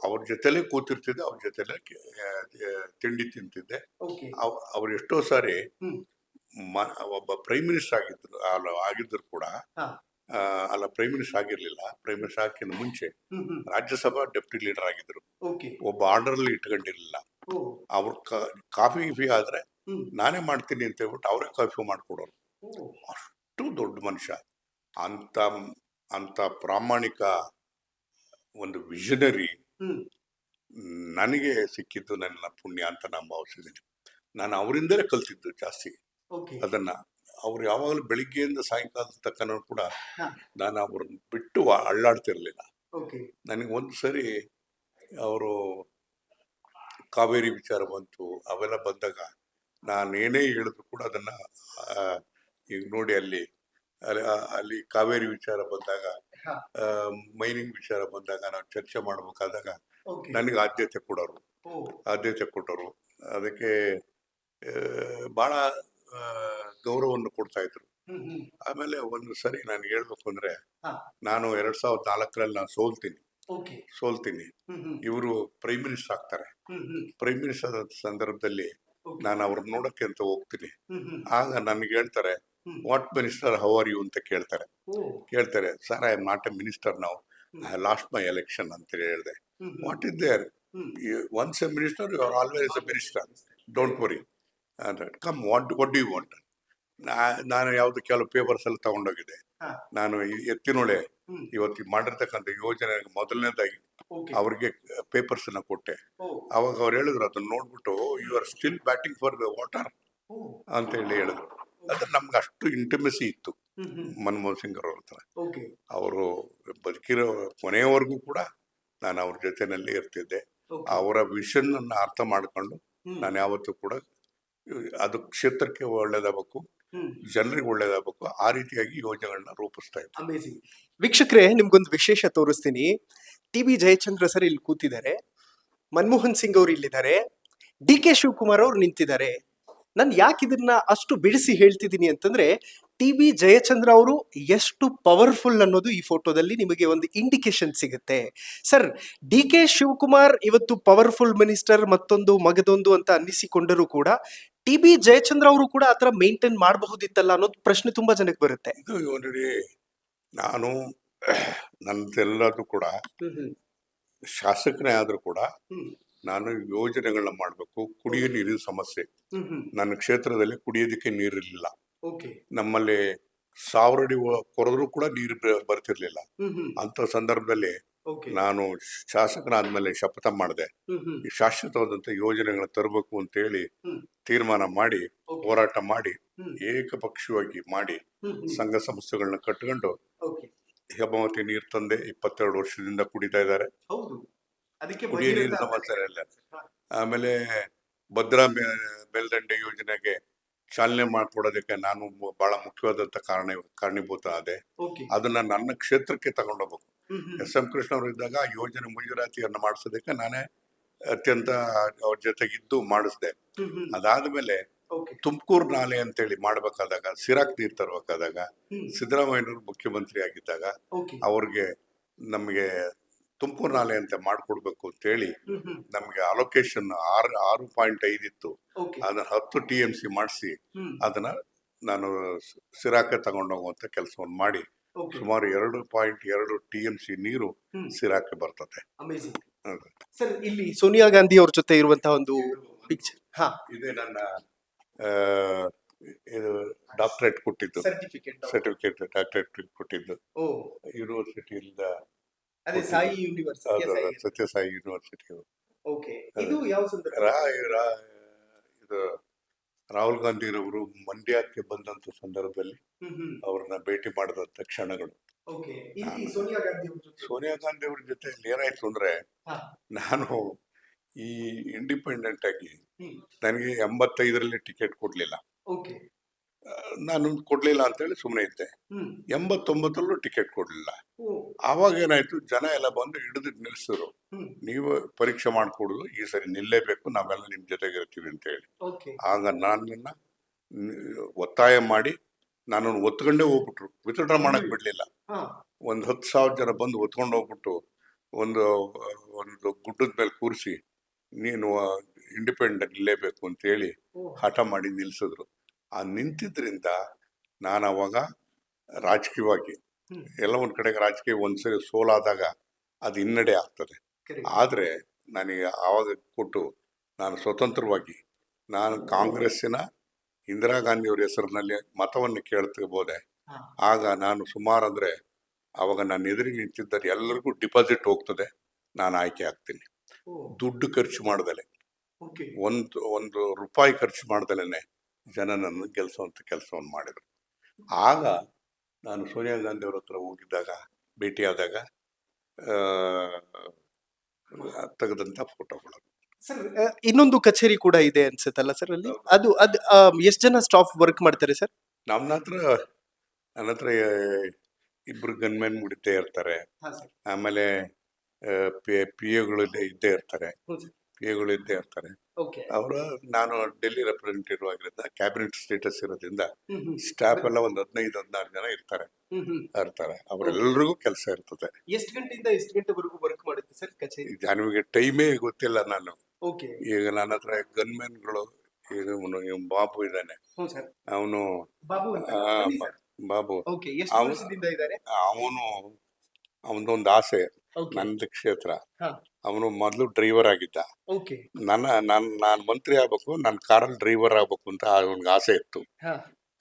ಅವ್ರ ಜೊತೆಲೇ ಕೂತಿರ್ತಿದ್ದೆ, ಅವ್ರ ಜೊತೆಲೆ ತಿಂಡಿ ತಿಂತಿದ್ದೆ. ಅವ್ರು ಎಷ್ಟೋ ಸಾರಿ ಒಬ್ಬ ಪ್ರೈಮ್ ಮಿನಿಸ್ಟರ್ ಆಗಿದ್ರು ಕೂಡ ಪ್ರೈಮ್ ಮಿನಿಸ್ಟರ್ ಆಗಿರ್ಲಿಲ್ಲ. ಪ್ರೈಮ್ ಮಿನಿಸ್ಟರ್ ಆಗಿನ ಮುಂಚೆ ರಾಜ್ಯಸಭಾ ಡೆಪ್ಟಿ ಲೀಡರ್ ಆಗಿದ್ರು. ಒಬ್ಬ ಆರ್ಡರ್ಲಿ ಇಟ್ಕೊಂಡಿರ್ಲಿಲ್ಲ. ಅವ್ರ ಕಾಫಿ ಆದ್ರೆ ನಾನೇ ಮಾಡ್ತೀನಿ ಅಂತ ಹೇಳ್ಬಿಟ್ಟು ಅವರೇ ಕಾಫಿ ಮಾಡ್ಕೊಡೋರು. ಅಷ್ಟು ದೊಡ್ಡ ಮನುಷ್ಯ. ಅಂತ ಪ್ರಾಮಾಣಿಕ ಒಂದು ವಿಷನರಿ ನನಗೆ ಸಿಕ್ಕಿದ್ದು ನನ್ನ ಪುಣ್ಯ ಅಂತ ನಾನು ಭಾವಿಸಿದ್ದೀನಿ. ನಾನು ಅವರಿಂದಲೇ ಕಲ್ತಿದ್ದು ಜಾಸ್ತಿ ಅದನ್ನ. ಅವ್ರು ಯಾವಾಗಲೂ ಬೆಳಿಗ್ಗೆಯಿಂದ ಸಾಯಂಕಾಲದ ತಕ್ಕನೂ ಕೂಡ ನಾನು ಅವ್ರನ್ನ ಬಿಟ್ಟು ಅಳ್ಳಾಡ್ತಿರ್ಲಿಲ್ಲ. ನನಗೆ ಒಂದು ಸರಿ ಅವರು ಕಾವೇರಿ ವಿಚಾರ ಬಂತು, ಅವೆಲ್ಲ ಬಂದಾಗ ನಾನೇನೇ ಹೇಳಿದ್ರು ಕೂಡ ಅದನ್ನ ಈಗ ನೋಡಿ ಅಲ್ಲಿ ಕಾವೇರಿ ವಿಚಾರ ಬಂದಾಗ, ಮೈನಿಂಗ್ ವಿಚಾರ ಬಂದಾಗ ನಾವು ಚರ್ಚೆ ಮಾಡ್ಬೇಕಾದಾಗ ನನಗೆ ಆದ್ಯತೆ ಕೊಟ್ಟರು. ಅದಕ್ಕೆ ಬಹಳ ಗೌರವವನ್ನು ಕೊಡ್ತಾ ಇದ್ರು. ಆಮೇಲೆ ಒಂದು ಸರಿ ನಾನು ಹೇಳ್ಬೇಕು ಅಂದ್ರೆ, ನಾನು 2004ರಲ್ಲಿ ನಾನು ಸೋಲ್ತೀನಿ. ಇವರು ಪ್ರೈಮ್ ಮಿನಿಸ್ಟರ್ ಆಗ್ತಾರೆ. ಪ್ರೈಮ್ ಮಿನಿಸ್ಟರ್ ಸಂದರ್ಭದಲ್ಲಿ ನಾನು ಅವ್ರನ್ನ ನೋಡಕ್ಕೆ ಅಂತ ಹೋಗ್ತೀನಿ. ಆಗ ನನಗೆ ಹೇಳ್ತಾರೆ, what minister, how are you ಅಂತ ಕೇಳ್ತಾರೆ. Sir, I am not a minister now, I lost my election ಅಂತ ಹೇಳಿದೆ. What is there, once a minister you are always a minister, don't worry. Come, what do you want? ನಾನು ಯಾವ್ದು ಕೆಲವು papers ಎಲ್ಲ ತಗೊಂಡೋಗಿದೆ. ನಾನು ಎತ್ತಿನೊಳೆ ಇವತ್ತು ಮಾಡಿರ್ತಕ್ಕಂಥ ಯೋಜನೆ ಮೊದಲನೇದಾಗಿ ಅವ್ರಿಗೆ ಪೇಪರ್ಸ್ ಅನ್ನ ಕೊಟ್ಟೆ. ಅವಾಗ ಅವ್ರು ಹೇಳಿದ್ರು, ಅದನ್ನ ನೋಡ್ಬಿಟ್ಟು, you are still batting for the water ಅಂತ ಹೇಳಿದ್ರು. ಅದ್ರ ನಮ್ಗೆ ಅಷ್ಟು ಇಂಟಿಮೆಸಿ ಇತ್ತು ಮನಮೋಹನ್ ಸಿಂಗ್ ಅವ್ರ ಹತ್ರ. ಅವರು ಬದುಕಿರೋ ಕೊನೆಯವರೆಗೂ ಕೂಡ ನಾನು ಅವ್ರ ಜೊತೆನಲ್ಲಿ ಇರ್ತಿದ್ದೆ. ಅವರ ವಿಷನ್ ಅನ್ನ ಅರ್ಥ ಮಾಡ್ಕೊಂಡು ನಾನು ಯಾವತ್ತೂ ಕೂಡ ಅದು ಕ್ಷೇತ್ರಕ್ಕೆ ಒಳ್ಳೇದಾಗಬೇಕು, ಜನರಿಗೆ ಒಳ್ಳೇದಾಗಬೇಕು, ಆ ರೀತಿಯಾಗಿ ಯೋಜನೆಗಳನ್ನ ರೂಪಿಸ್ತಾ ಇದ್ದೆ. ವೀಕ್ಷಕರೇ, ನಿಮ್ಗೊಂದು ವಿಶೇಷ ತೋರಿಸ್ತೀನಿ. ಟಿ.ಬಿ. ಜಯಚಂದ್ರ ಸರ್ ಇಲ್ಲಿ ಕೂತಿದ್ದಾರೆ, ಮನಮೋಹನ್ ಸಿಂಗ್ ಅವರು ಇಲ್ಲಿದ್ದಾರೆ, ಡಿ.ಕೆ. ಶಿವಕುಮಾರ್ ಅವರು ನಿಂತಿದ್ದಾರೆ. ನಾನು ಯಾಕೆ ಇದನ್ನ ಅಷ್ಟು ಬಿಡಿಸಿ ಹೇಳ್ತಿದ್ದೀನಿ ಅಂತಂದ್ರೆ, ಟಿ.ಬಿ. ಜಯಚಂದ್ರ ಅವರು ಎಷ್ಟು ಪವರ್ಫುಲ್ ಅನ್ನೋದು ಈ ಫೋಟೋದಲ್ಲಿ ನಿಮಗೆ ಒಂದು ಇಂಡಿಕೇಶನ್ ಸಿಗುತ್ತೆ. ಸರ್, ಡಿ.ಕೆ. ಶಿವಕುಮಾರ್ ಇವತ್ತು ಪವರ್ಫುಲ್ ಮಿನಿಸ್ಟರ್, ಮತ್ತೊಂದು ಮಗದೊಂದು ಅಂತ ಅನ್ನಿಸಿಕೊಂಡರೂ ಕೂಡ ಟಿ.ಬಿ. ಜಯಚಂದ್ರ ಅವರು ಕೂಡ ಆತರ ಮೇಂಟೈನ್ ಮಾಡಬಹುದಿತ್ತಲ್ಲ ಅನ್ನೋದು ಪ್ರಶ್ನೆ ತುಂಬಾ ಜನಕ್ಕೆ ಬರುತ್ತೆ. ಇದು ನೋಡಿ, ನಾನು ನನ್ನದೆಲ್ಲದೂ ಕೂಡ ಶಾಸಕನೇ ಆದ್ರೂ ಕೂಡ ನಾನು ಯೋಜನೆಗಳನ್ನ ಮಾಡಬೇಕು. ಕುಡಿಯೋ ನೀರಿನ ಸಮಸ್ಯೆ, ನನ್ನ ಕ್ಷೇತ್ರದಲ್ಲಿ ಕುಡಿಯೋದಕ್ಕೆ ನೀರಿರ್ಲಿಲ್ಲ. ನಮ್ಮಲ್ಲಿ 1000 ಅಡಿ ಕೊರೆದ್ರೂ ಕೂಡ ನೀರು ಬರ್ತಿರ್ಲಿಲ್ಲ. ಅಂತ ಸಂದರ್ಭದಲ್ಲಿ ನಾನು ಶಾಸಕನಾದ್ಮೇಲೆ ಶಪಥ ಮಾಡಿದೆ, ಈ ಶಾಶ್ವತವಾದಂತ ಯೋಜನೆಗಳನ್ನ ತರಬೇಕು ಅಂತ ಹೇಳಿ ತೀರ್ಮಾನ ಮಾಡಿ, ಹೋರಾಟ ಮಾಡಿ, ಏಕಪಕ್ಷವಾಗಿ ಮಾಡಿ, ಸಂಘ ಸಂಸ್ಥೆಗಳನ್ನ ಕಟ್ಕೊಂಡು ಹೇಮಾವತಿ ನೀರು ತಂದೆ 22 ವರ್ಷದಿಂದ ಕುಡಿತಾ ಇದ್ದಾರೆ. ಕುಡಿಯೋ ನೀರಿನ ಸಮಸ್ಯೆ ಇಲ್ಲ. ಆಮೇಲೆ ಭದ್ರಾ ಮೇಲ್ದಂಡೆ ಯೋಜನೆಗೆ ಚಾಲನೆ ಮಾಡ್ಕೊಡೋದಕ್ಕೆ ನಾನು ಬಹಳ ಮುಖ್ಯವಾದಂತ ಕಾರಣೀಭೂತ ಆದೆ. ಅದನ್ನ ನನ್ನ ಕ್ಷೇತ್ರಕ್ಕೆ ತಗೊಂಡೋಗ್ಬೇಕು. ಎಸ್.ಎಂ. ಕೃಷ್ಣ ಅವರು ಇದ್ದಾಗ ಯೋಜನೆ ಮಂಜೂರಾತಿಯನ್ನ ಮಾಡಿಸೋದಕ್ಕೆ ನಾನೇ ಅತ್ಯಂತ ಅವ್ರ ಜೊತೆಗಿದ್ದು ಮಾಡಿಸ್ದೆ. ಅದಾದ್ಮೇಲೆ ತುಮಕೂರು ನಾಲೆ ಅಂತೇಳಿ ಮಾಡ್ಬೇಕಾದಾಗ, ಸಿರಾಕ್ ನೀರು ತರಬೇಕಾದಾಗ, ಸಿದ್ದರಾಮಯ್ಯನವರು ಮುಖ್ಯಮಂತ್ರಿ ಆಗಿದ್ದಾಗ ಅವ್ರಿಗೆ ನಮಗೆ ತುಮಕೂರು ನಾಲೆ ಅಂತ ಮಾಡ್ಕೊಡ್ಬೇಕು ಅಂತೇಳಿ ನಮ್ಗೆ ಅಲೋಕೇಶನ್ 6.5 ಇತ್ತು. ಅದನ್ನ 10 TMC ಮಾಡಿಸಿ ಅದನ್ನ ನಾನು ಸಿರಾಕ್ಕೆ ತಗೊಂಡೋಗುವಂತ ಕೆಲಸವನ್ನು ಮಾಡಿ ಸುಮಾರು 2.2 TMC ನೀರು ಸಿರಾಕ್ಕೆ ಬರ್ತದೆ. ಸರ್, ಇಲ್ಲಿ ಸೋನಿಯಾ ಗಾಂಧಿ ಅವ್ರ ಜೊತೆ ಇರುವಂತಹ ಒಂದು ಪಿಕ್ಚರ್, ಇದೇ ನನ್ನ ಇದು ಡಾಕ್ಟರೇಟ್ ಕೊಟ್ಟಿದ್ದು, ಸರ್ಟಿಫಿಕೇಟ್ ಡಾಕ್ಟರೇಟ್ ಕೊಟ್ಟಿದ್ದು ಯೂನಿವರ್ಸಿಟಿಯಿಂದ, ಸಾಯಿ ಯೂನಿವರ್ಸಿಟಿ, ಸತ್ಯಸಾಯಿ ಯೂನಿವರ್ಸಿಟಿ. ಇದು ಯಾವ ಸಂದರ್ಭ? ಇದು ರಾಹುಲ್ ಗಾಂಧಿರವರು ಮಂಡ್ಯಕ್ಕೆ ಬಂದಂತ ಸಂದರ್ಭದಲ್ಲಿ ಅವ್ರನ್ನ ಭೇಟಿ ಮಾಡಿದಂತ ಕ್ಷಣಗಳು. ಸೋನಿಯಾ ಗಾಂಧಿ ಅವ್ರ ಜೊತೆ ಏನಾಯ್ತು ಅಂದ್ರೆ, ನಾನು ಈ ಇಂಡಿಪೆಂಡೆಂಟ್ ಆಗಿ ನನಗೆ 85ರಲ್ಲಿ ಟಿಕೆಟ್ ಕೊಡ್ಲಿಲ್ಲ. ನಾನು ಕೊಡ್ಲಿಲ್ಲ ಅಂತ ಹೇಳಿ ಸುಮ್ಮನೆ ಇದ್ದೆ. 89ರಲ್ಲೂ ಟಿಕೆಟ್ ಕೊಡ್ಲಿಲ್ಲ. ಆವಾಗ ಏನಾಯ್ತು, ಜನ ಎಲ್ಲ ಬಂದು ಹಿಡಿದು ನಿಲ್ಸಿದ್ರು, ನೀವು ಪರೀಕ್ಷೆ ಮಾಡ್ಕೊಡುದು, ಈ ಸರಿ ನಿಲ್ಲೇಬೇಕು, ನಾವೆಲ್ಲ ನಿಮ್ ಜೊತೆಗಿರ್ತೀವಿ ಅಂತ ಹೇಳಿ. ಆಗ ನನ್ನ ಒತ್ತಾಯ ಮಾಡಿ ನಾನು ಒತ್ಕೊಂಡೇ ಹೋಗ್ಬಿಟ್ರು, ವಿತ್ಡ್ರಾ ಮಾಡಕ್ ಬಿಡ್ಲಿಲ್ಲ. ಒಂದು 10,000 ಜನ ಬಂದು ಒತ್ಕೊಂಡು ಹೋಗ್ಬಿಟ್ಟು ಒಂದು ಗುಡ್ಡದ ಮೇಲೆ ಕೂರಿಸಿ, ನೀನು ಇಂಡಿಪೆಂಡೆಂಟ್ ನಿಲ್ಲೇಬೇಕು ಅಂತ ಹೇಳಿ ಹಠ ಮಾಡಿ ನಿಲ್ಸಿದ್ರು. ಆ ನಿಂತಿದ್ರಿಂದ ನಾನು ಅವಾಗ ರಾಜಕೀಯವಾಗಿ ಎಲ್ಲ ಒಂದ್ ಕಡೆಗೆ ರಾಜಕೀಯ ಒಂದ್ಸರಿ ಸೋಲಾದಾಗ ಅದು ಹಿನ್ನಡೆ ಆಗ್ತದೆ. ಆದ್ರೆ ನನಗೆ ಆವಾಗ ಕೊಟ್ಟು ನಾನು ಸ್ವತಂತ್ರವಾಗಿ ನಾನು ಕಾಂಗ್ರೆಸ್ಸಿನ ಇಂದಿರಾ ಗಾಂಧಿ ಅವ್ರ ಹೆಸರಿನಲ್ಲಿ ಮತವನ್ನು ಕೇಳ್ತಿರ್ಬೋದೆ. ಆಗ ನಾನು ಸುಮಾರು ಅಂದ್ರೆ ಅವಾಗ ನಾನು ಎದುರಿಗೆ ನಿಂತಿದ್ದರೆ ಎಲ್ಲರಿಗೂ ಡಿಪಾಸಿಟ್ ಹೋಗ್ತದೆ, ನಾನು ಆಯ್ಕೆ ಆಗ್ತೀನಿ. ದುಡ್ಡು ಖರ್ಚು ಮಾಡ್ದಲೆ, ಒಂದು ರೂಪಾಯಿ ಖರ್ಚು ಮಾಡ್ದಲೇ ಜನ ನನ್ನ ಗೆಲ್ಲಿಸುವಂಥ ಕೆಲಸವನ್ನು ಮಾಡಿದರು. ಆಗ ನಾನು ಸೋನಿಯಾ ಗಾಂಧಿ ಅವ್ರ ಹತ್ರ ಹೋಗಿದ್ದಾಗ, ಭೇಟಿಯಾದಾಗ ತೆಗೆದಂಥ ಫೋಟೋಗಳು. ಸರ್ ಇನ್ನೊಂದು ಕಚೇರಿ ಕೂಡ ಇದೆ ಅನ್ಸುತ್ತಲ್ಲ ಸರ್ ಅಲ್ಲಿ, ಅದು ಎಷ್ಟು ಜನ ಸ್ಟಾಫ್ ವರ್ಕ್ ಮಾಡ್ತಾರೆ ಸರ್? ನನ್ನ ಹತ್ರ ಇಬ್ರು ಗನ್ಮೆನ್ ಇದ್ದೇ ಇರ್ತಾರೆ. ಆಮೇಲೆ ಪಿ ಎಗಳು ಇದ್ದೇ ಇರ್ತಾರೆ. ಅವರ ನಾನು ಡೆಲ್ಲಿ ರೆಪ್ರೆಸೆಂಟೇಟಿವ್ ಆಗಿರೋದ್ರಿಂದ ಕ್ಯಾಬಿನೆಟ್ ಸ್ಟೇಟಸ್ ಇರೋದ್ರಿಂದ ಸ್ಟಾಫ್ ಎಲ್ಲ ಒಂದು 15-16 ಜನ ಇರ್ತಾರೆ. ಅವರೆಲ್ಲರಿಗೂ ಕೆಲಸ ಇರ್ತದೆ. ಎಷ್ಟು ಗಂಟೆಯಿಂದ ಎಷ್ಟು ಗಂಟೆವರೆಗೂ ವರ್ಕ್ ಮಾಡುತ್ತೆ ಸರ್ ಕಚೇರಿ? ನನಗೆ ಟೈಮೇ ಗೊತ್ತಿಲ್ಲ. ನಾನು ಈಗ ನನ್ನ ಹತ್ರ ಗನ್ಮೆನ್ಗಳು, ಈಗ ಇವ್ನು ಬಾಬು ಇದ್ದಾನೆ, ಅವನು ಬಾಬು, ಅವನದೊಂದು ಆಸೆ ನಂದು ಕ್ಷೇತ್ರ. ಅವನು ಮೊದಲು ಡ್ರೈವರ್ ಆಗಿದ್ದ. ನಾನು ಮಂತ್ರಿ ಆಗ್ಬೇಕು, ನನ್ನ ಕಾರಲ್ಲಿ ಡ್ರೈವರ್ ಆಗ್ಬೇಕು ಅಂತ ಅವನಿಗೆ ಆಸೆ ಇತ್ತು.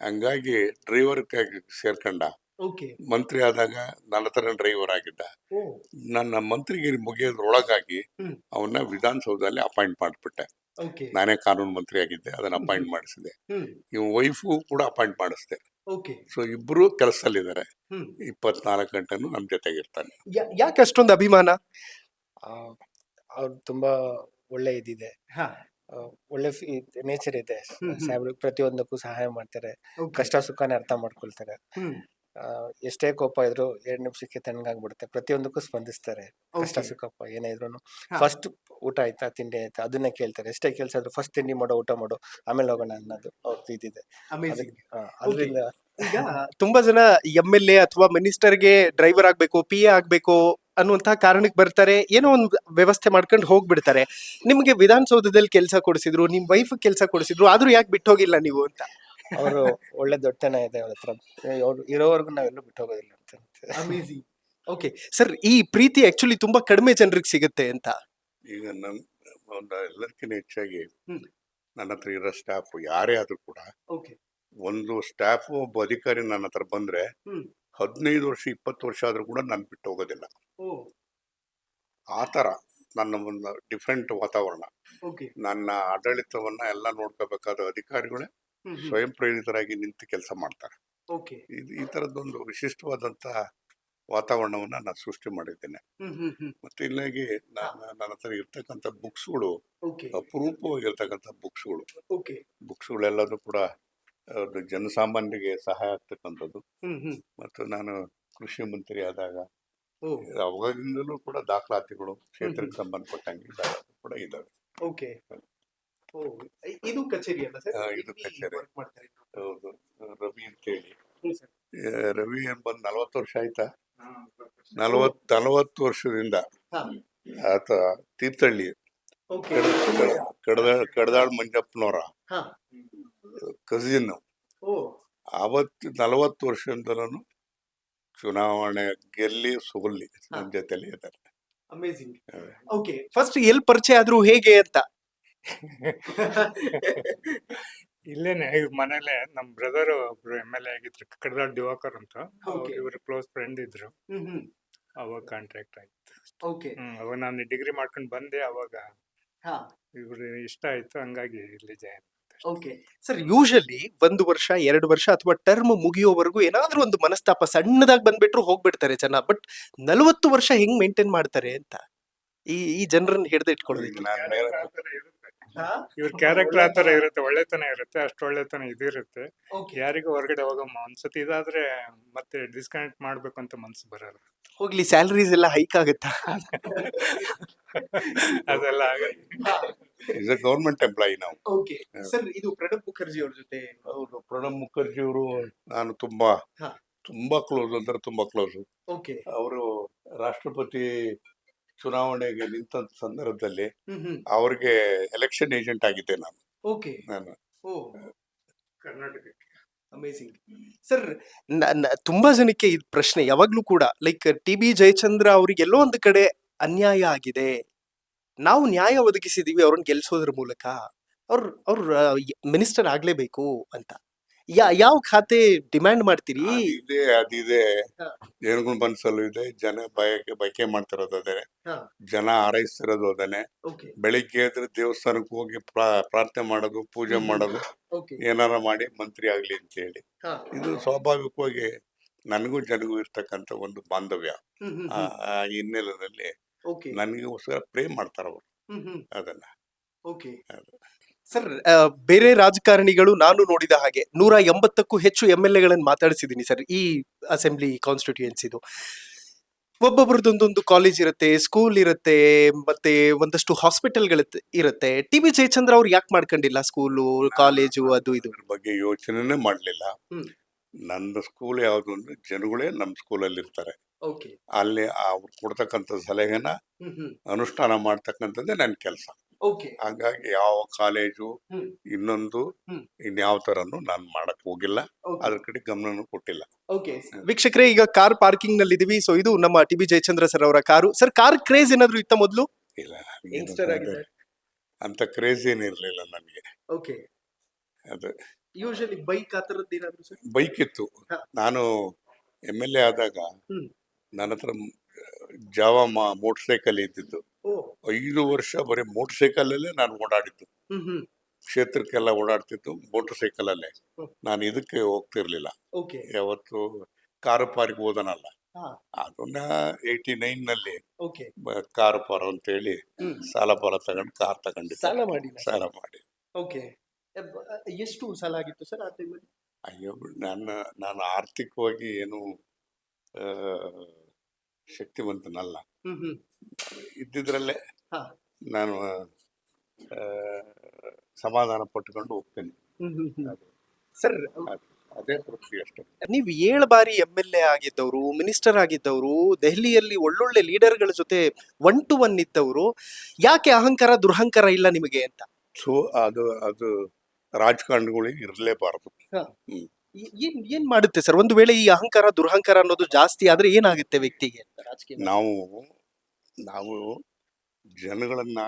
ಹಂಗಾಗಿ ಡ್ರೈವರ್ ಸೇರ್ಕೊಂಡ. ಮಂತ್ರಿ ಆದಾಗ ನನ್ನ ಹತ್ರ ಡ್ರೈವರ್ ಆಗಿದ್ದ. ನನ್ನ ಮಂತ್ರಿಗೆ ಮುಗಿಯೋದ್ರೊಳಗಾಗಿ ಅವನ್ನ ವಿಧಾನಸೌಧದಲ್ಲಿ ಅಪಾಯಿಂಟ್ ಮಾಡಿಬಿಟ್ಟೆ. ನಾನೇ ಕಾನೂನು ಮಂತ್ರಿ ಆಗಿದ್ದೆ, ಅದನ್ನ ಅಪಾಯಿಂಟ್ ಮಾಡಿಸಿದೆ. ಇವ್ ವೈಫು ಕೂಡ ಅಪಾಯಿಂಟ್ ಮಾಡಿಸಿದೆ. ಸೊ ಇಬ್ರು ಕೆಲಸದಲ್ಲಿದ್ದಾರೆ. 24 ಗಂಟೆನೂ ನಮ್ ಜೊತೆಗಿರ್ತಾನೆ. ಯಾಕೆ ಅಷ್ಟೊಂದು ಅಭಿಮಾನ? ಅವ್ರು ತುಂಬಾ ಒಳ್ಳೆ ಇದಿದೆ, ಒಳ್ಳೆ ನೇಚರ್ ಇದೆ. ಸಾಹೇಬ್ರು ಪ್ರತಿಯೊಂದಕ್ಕೂ ಸಹಾಯ ಮಾಡ್ತಾರೆ, ಕಷ್ಟ ಸುಖನೇ ಅರ್ಥ ಮಾಡ್ಕೊಳ್ತಾರೆ. ಎಷ್ಟೇ ಕೋಪ ಇದ್ರು 2 ನಿಮಿಷಕ್ಕೆ ತಣ್ಣಗಾಗ್ಬಿಡುತ್ತೆ. ಪ್ರತಿಯೊಂದಕ್ಕೂ ಸ್ಪಂದಿಸ್ತಾರೆ. ಕಷ್ಟ ಸುಖಪ್ಪ ಏನೇ ಇದ್ರು ಫಸ್ಟ್ ಊಟ ಆಯ್ತಾ, ತಿಂಡಿ ಆಯ್ತಾ ಅದನ್ನೇ ಕೇಳ್ತಾರೆ. ಎಷ್ಟೇ ಕೆಲಸ ಆದ್ರೂ ಫಸ್ಟ್ ತಿಂಡಿ ಮಾಡೋ, ಊಟ ಮಾಡೋ, ಆಮೇಲೆ ಹೋಗೋಣ ಅನ್ನೋದು ಅವ್ರದ್ದು ಇದಿದೆ. ಅದರಿಂದ ಈಗ ತುಂಬಾ ಜನ MLA ಅಥವಾ ಮಿನಿಸ್ಟರ್ಗೆ ಡ್ರೈವರ್ ಆಗ್ಬೇಕು, PA ಆಗ್ಬೇಕು ಅನ್ನುವಂತಹ ಕಾರಣಕ್ಕೆ ಬರ್ತಾರೆ, ಏನೋ ಒಂದು ವ್ಯವಸ್ಥೆ ಮಾಡ್ಕೊಂಡು ಹೋಗ್ಬಿಡ್ತಾರೆ. ನಿಮ್ಗೆ ವಿಧಾನಸೌಧದಲ್ಲಿ ಕೆಲಸ ಕೊಡಿಸಿದ್ರು, ನಿಮ್ ವೈಫ್ ಕೆಲಸ ಕೊಡಿಸಿದ್ರು, ಆದ್ರೂ ಯಾಕೆ ಬಿಟ್ಟು ಹೋಗಿಲ್ಲ ನೀವು ಅಂತ? ಅವರು ಒಳ್ಳೆ ದೊಡ್ಡತನ ಇದೆ ಅವ್ರ ಹತ್ರ. ಅವ್ರು ಇರೋವರೆಗೂ ನಾವೆಲ್ಲೂ ಬಿಟ್ಟು ಹೋಗೋದಿಲ್ಲ ಅಂತ. ಅಮೇಜಿಂಗ್. ಓಕೆ ಸರ್, ಈ ಪ್ರೀತಿ ಆಕ್ಚುಲಿ ತುಂಬಾ ಕಡಿಮೆ ಜನರಿಗೆ ಸಿಗುತ್ತೆ ಅಂತ. ಈಗ ಎಲ್ಲದಕ್ಕಿಂತ ಹೆಚ್ಚಾಗಿ ನನ್ನ ಹತ್ರ ಇರೋ ಸ್ಟಾಫ್ ಯಾರೇ ಆದ್ರೂ ಕೂಡ, ಒಂದು ಸ್ಟಾಫ್ ಒಬ್ಬ ಅಧಿಕಾರಿ ನನ್ನ ಹತ್ರ ಬಂದ್ರೆ 15 ವರ್ಷ 20 ವರ್ಷ ಆದ್ರೂ ಕೂಡ ನಾನು ಬಿಟ್ಟು ಹೋಗೋದಿಲ್ಲ. ಆ ತರ ನನ್ನ ಒಂದು ಡಿಫ್ರೆಂಟ್ ವಾತಾವರಣ. ನನ್ನ ಆಡಳಿತವನ್ನ ಎಲ್ಲ ನೋಡ್ಕೋಬೇಕಾದ ಅಧಿಕಾರಿಗಳೇ ಸ್ವಯಂ ಪ್ರೇರಿತರಾಗಿ ನಿಂತು ಕೆಲಸ ಮಾಡ್ತಾರೆ. ಈ ತರದೊಂದು ವಿಶಿಷ್ಟವಾದಂತ ವಾತಾವರಣವನ್ನ ನಾನು ಸೃಷ್ಟಿ ಮಾಡಿದ್ದೇನೆ. ಮತ್ತೆ ಇಲ್ಲಾಗಿ ನನ್ನ ಹತ್ರ ಇರ್ತಕ್ಕಂಥ ಬುಕ್ಸ್ಗಳು ಅಪರೂಪವಾಗಿರ್ತಕ್ಕಂಥ ಬುಕ್ಸ್ಗಳೆಲ್ಲದೂ ಕೂಡ ಜನಸಾಮಾನ್ಯರಿಗೆ ಸಹಾಯ ಆಗ್ತಕ್ಕಂಥದ್ದು. ಮತ್ತು ನಾನು ಕೃಷಿ ಮಂತ್ರಿ ಆದಾಗ ಅವಾಗಿಂದಲೂ ಕೂಡ ದಾಖಲಾತಿಗಳು ಕ್ಷೇತ್ರಕ್ಕೆ ಸಂಬಂಧಪಟ್ಟಂಗೆ ಕೂಡ ಇದ್ದಾವೆ. ಇದು ಕಚೇರಿ ಅಲ್ಲ ಸರ್? ಇದು ಕಚೇರಿ. ಹೌದು, ರವಿ ಅಂತೇಳಿ. ರವಿ ಬಂದ್ 40 ವರ್ಷ ಆಯ್ತಾ? 40 ವರ್ಷದಿಂದ ಆತ ತೀರ್ಥಹಳ್ಳಿ ಕಡದಾಳ್ ಮಂಜಪ್ಪನವರ ಕಸಿನ್. ಅವತ್ತು 40 ವರ್ಷದಿಂದಲೂ ಚುನಾವಣೆ ಗೆಲ್ಲಿ ಸೋಲ್ಲಿ ನನ್ನ ಜೊತೆಲಿ ಇದ್ದಾರೆ. ಅಮೇಜಿಂಗ್. ಓಕೆ, ಫಸ್ಟ್ ಎಲ್ಲಿ ಪರಿಚಯ ಆದ್ರೂ ಹೇಗೆ ಅಂತ? ಇಲ್ಲೇನೆ ಮನೇಲೆ ನಮ್ ಬ್ರದರ್ ಒಬ್ರು MLA ಆಗಿದ್ರು, ಕಡದಾಳ್ ದಿವಾಕರ್ ಅಂತ. ಇವ್ರ ಕ್ಲೋಸ್ ಫ್ರೆಂಡ್ ಇದ್ರು. ಅವಾಗ ಕಾಂಟ್ರಾಕ್ಟ್ ಆಯ್ತು. ಅವಾಗ ನಾನು ಡಿಗ್ರಿ ಮಾಡ್ಕೊಂಡು ಬಂದೆ. ಅವಾಗ ಇವ್ರು ಇಷ್ಟ ಆಯ್ತು, ಹಂಗಾಗಿ ಇಲ್ಲಿ ಜಾಯಿನ್. ಓಕೆ ಸರ್, ಯೂಶಲಿ 1 ವರ್ಷ 2 ವರ್ಷ ಅಥವಾ ಟರ್ಮ್ ಮುಗಿಯೋವರೆಗೂ ಏನಾದ್ರೂ ಒಂದು ಮನಸ್ತಾಪ ಸಣ್ಣದಾಗಿ ಬಂದ್ಬಿಟ್ರು ಹೋಗ್ಬಿಡ್ತಾರೆ ಜನ. ಬಟ್ 40 ವರ್ಷ ಹೆಂಗ್ ಮೇಂಟೈನ್ ಮಾಡ್ತಾರೆ ಅಂತ ಈ ಜನರನ್ನ ಹಿಡಿದು ಇಟ್ಕೊಳ್ಳೋದಕ್ಕೆ? ಇವ್ರ ಕ್ಯಾರೆಕ್ಟರ್ ಆತರ ಇರುತ್ತೆ, ಒಳ್ಳೆತನ ಇರುತ್ತೆ. ಅಷ್ಟು ಒಳ್ಳೆತನ ಇದಿರುತ್ತೆ. ಯಾರಿಗೂ ಹೊರಗಡೆ ಹೋಗಮ್ಮ ಒಂದ್ಸತಿ ಇದಾದ್ರೆ ಮತ್ತೆ ಡಿಸ್ಕನೆಕ್ಟ್ ಮಾಡ್ಬೇಕು ಅಂತ ಮನ್ಸು ಬರಲ್ಲ. ಹೋಗ್ಲಿ, ಸ್ಯಾಲರೀಸ್ ಎಲ್ಲ ಹೈಕ್ ಆಗುತ್ತಾ? ಅದೆಲ್ಲ ಆಗಲ್ಲ. ಗೌರ್ಮೆಂಟ್ ಎಂಪ್ಲಾಯಿ ನಾವು. ಓಕೆ ಸರ್, ಇದು ಪ್ರಣಬ್ ಮುಖರ್ಜಿ ಅವ್ರ ಜೊತೆ. ಹೌದು, ಪ್ರಣಬ್ ಮುಖರ್ಜಿ ಅವರು ನಾನು ತುಂಬಾ ಕ್ಲೋಸ್ ಅಂದ್ರೆ ತುಂಬಾ ಕ್ಲೋಸ್. ಅವರು ರಾಷ್ಟ್ರಪತಿ ಚುನಾವಣೆಗೆ ನಿಂತ ಸಂದರ್ಭದಲ್ಲಿ ಅವ್ರಿಗೆ ಎಲೆಕ್ಷನ್ ಏಜೆಂಟ್ ಆಗಿದ್ದೆ ನಾನು. ಕರ್ನಾಟಕ. Amazing sir. ತುಂಬಾ ಜನಕ್ಕೆ ಈ ಪ್ರಶ್ನೆ ಯಾವಾಗ್ಲೂ ಕೂಡ, ಲೈಕ್ TB ಜಯಚಂದ್ರ ಅವ್ರಿಗೆ ಎಲ್ಲೋ ಒಂದು ಕಡೆ ಅನ್ಯಾಯ ಆಗಿದೆ, ನಾವು ನ್ಯಾಯ ಒದಗಿಸಿದೀವಿ ಅವ್ರನ್ನ ಗೆಲ್ಸೋದ್ರ ಮೂಲಕ, ಅವ್ರ ಮಿನಿಸ್ಟರ್ ಆಗ್ಲೇಬೇಕು ಅಂತ. ಯಾವ ಖಾತೆ ಡಿಮ್ಯಾಂಡ್ ಮಾಡ್ತೀರಿ? ಅದಿದೆ ಹಾ. ಜನಗಳ ಮನಸ್ಸಲ್ಲೂ ಇದೆ. ಜನ ಬಯಕೆ ಮಾಡ್ತಿರೋದು ಅದೇ. ಹಾ. ಜನ ಹಾರೈಸ್ತಿರೋದು ಅದನ್ನೇ. ಓಕೆ. ಬೆಳಿಗ್ಗೆ ಎದ್ರೆ ದೇವಸ್ಥಾನಕ್ಕೆ ಹೋಗಿ ಪ್ರಾರ್ಥನೆ ಮಾಡೋದು, ಪೂಜೆ ಮಾಡೋದು, ಓಕೆ. ಏನಾರ ಮಾಡಿ ಮಂತ್ರಿ ಆಗ್ಲಿ ಅಂತ ಹೇಳಿ. ಹಾ. ಇದು ಸ್ವಾಭಾವಿಕವಾಗಿ ನನಗೂ ಜನಗೂ ಇರ್ತಕ್ಕಂಥ ಒಂದು ಬಾಂಧವ್ಯ. ಆ ಹಿನ್ನೆಲೆಯಲ್ಲಿ ಓಕೆ. ನನಗೋಸ್ಕರ ಪ್ರೇ ಮಾಡ್ತಾರ ಅವರು ಅದನ್ನ. ಓಕೆ. ಸರ್, ಬೇರೆ ರಾಜಕಾರಣಿಗಳು ನಾನು ನೋಡಿದ ಹಾಗೆ 180ಕ್ಕೂ ಹೆಚ್ಚು MLA ಮಾತಾಡಿಸಿದ್ದೀನಿ ಸರ್ ಈ ಅಸೆಂಬ್ಲಿ ಕಾನ್ಸ್ಟಿಟ್ಯೂಯೆನ್ಸಿದು. ಒಬ್ಬೊಬ್ರದ್ದೊಂದೊಂದು ಕಾಲೇಜ್ ಇರುತ್ತೆ, ಸ್ಕೂಲ್ ಇರುತ್ತೆ, ಮತ್ತೆ ಒಂದಷ್ಟು ಹಾಸ್ಪಿಟಲ್ಗಳು ಇರುತ್ತೆ. TB ಜಯಚಂದ್ರ ಅವ್ರು ಯಾಕೆ ಮಾಡ್ಕೊಂಡಿಲ್ಲ ಸ್ಕೂಲು, ಕಾಲೇಜು, ಅದು ಇದು? ಅದ್ರ ಬಗ್ಗೆ ಯೋಚನೆನೇ ಮಾಡ್ಲಿಲ್ಲ. ಹ್ಮ್. ನನ್ನ ಸ್ಕೂಲ್ ಯಾವ್ದು ಅಂದ್ರೆ ಜನಗಳೇ ನಮ್ಮ ಸ್ಕೂಲಲ್ಲಿ ಇರ್ತಾರೆ. ಓಕೆ. ಅಲ್ಲಿ ಅವ್ರು ಕೊಡ್ತಕ್ಕಂಥ ಸಲಹೆನ ಅನುಷ್ಠಾನ ಮಾಡ್ತಕ್ಕಂಥದ್ದೇ ನನ್ನ ಕೆಲಸ. ಓಕೆ. ಹಾಗಾಗಿ ಯಾವ ಕಾಲೇಜು ಹ್ಮ್. ಇನ್ನೊಂದು ಹ್ಮ್. ಇನ್ಯಾವ ತರನು ನಾನು ಮಾಡಕ್ ಹೋಗಿಲ್ಲ. ಓಕೆ. ಅದ್ರ ಕಡೆ ಗಮನನೂ ಕೊಟ್ಟಿಲ್ಲ. ಓಕೆ. ವೀಕ್ಷಕರೇ, ಈಗ ಕಾರ್ ಪಾರ್ಕಿಂಗ್ ನಲ್ಲಿ ಇದೀವಿ. ಸೊ ಇದು ನಮ್ಮ TB ಜಯಚಂದ್ರ ಸರ್ ಅವರ ಕಾರು. ಸರ್, ಕಾರ್ ಕ್ರೇಜ್ ಏನಾದ್ರು ಇತ್ತ ಮೊದಲು? ಇಲ್ಲ, ಯಂಗ್ಸ್ಟರ್ ಆಗಿದೆ. ಅಂತ ಕ್ರೇಜ್ ಏನಿರ್ಲಿಲ್ಲ ನನಗೆ. ಓಕೆ. ಅದು ಯೂಶಲಿ ಬೈಕ್ ಆ ತರದ್ದು ಏನಾದ್ರು ಸರ್? ಬೈಕ್ ಇತ್ತು. ಹಾ. ನಾನು MLA ಆದಾಗ ಹ್ಮ್. ನನ್ನ ಹತ್ರ ಜಾವಾ ಮೋಟರ್ ಸೈಕಲ್ ಇದ್ದಿದ್ದು. ಓ. 5 ವರ್ಷ ಬರೀ ಮೋಟರ್ ಸೈಕಲ್ ಅಲ್ಲೇ ನಾನು ಓಡಾಡಿದ್ದು. ಹ್ಮ್. ಕ್ಷೇತ್ರಕ್ಕೆಲ್ಲ ಓಡಾಡ್ತಿದ್ದು ಮೋಟರ್ ಸೈಕಲ್ ಅಲ್ಲೇ. ಹ್ಮ್. ನಾನು ಇದಕ್ಕೆ ಹೋಗ್ತಿರ್ಲಿಲ್ಲ. ಓಕೆ. ಯಾವತ್ತು ಕಾರು ಪಾರ್ಕ್ ಹೋದನಲ್ಲ. ಹಾ. ಅದನ್ನ 89 ನಲ್ಲಿ ಓಕೆ. ಕಾರು ಪಾರ್ ಅಂತೇಳಿ ಹ್ಮ್. ಸಾಲ ಪಾಲ ತಗೊಂಡು ಕಾರ್ ತಗೊಂಡಿದ್ದೆ. ಸಾಲ ಮಾಡಿ. ಸಾಲ ಮಾಡಿ. ಓಕೆ. ಎಷ್ಟು ಸಾಲ ಆಗಿತ್ತು ಸರ್ ಆ ಟೈಮಲ್ಲಿ? ಅಯ್ಯೋ, ನಾನು ಆರ್ಥಿಕವಾಗಿ ಏನು ಆ, ಶಕ್ತಿವಂತನಲ್ಲ. ಇದ್ದಿದ್ರಲ್ಲೇ ಹಾ. ನಾನು ಸಮಾಧಾನ ಪಟ್ಟುಕೊಂಡು ಹೋಗ್ತೇನೆ. ಸರ್, ಅದೇ ತೃಪ್ತಿ ಅಷ್ಟೇ. ನೀವು 7 ಬಾರಿ MLA ಆಗಿದ್ದವರು, ಮಿನಿಸ್ಟರ್ ಆಗಿದ್ದವರು, ದೆಹಲಿಯಲ್ಲಿ ಒಳ್ಳೊಳ್ಳೆ ಲೀಡರ್ಗಳ ಜೊತೆ 1 to 1 ಇದ್ದವರು, ಯಾಕೆ ಅಹಂಕಾರ ದುರಹಂಕಾರ ಇಲ್ಲ ನಿಮಗೆ ಅಂತ? ಸೊ ಅದು ರಾಜಕಾರಣಿಗಳಿಗೆ ಇರಲೇಬಾರದು. ಏನ್ ಮಾಡುತ್ತೆ ಸರ್ ಒಂದು ವೇಳೆ ಈ ಅಹಂಕಾರ ದುರಹಂಕಾರ ಅನ್ನೋದು ಜಾಸ್ತಿ ಆದ್ರೆ ಏನಾಗುತ್ತೆ ವ್ಯಕ್ತಿಗೆ ಅಂತ ರಾಜಕೀಯ? ನಾವು ಜನಗಳನ್ನ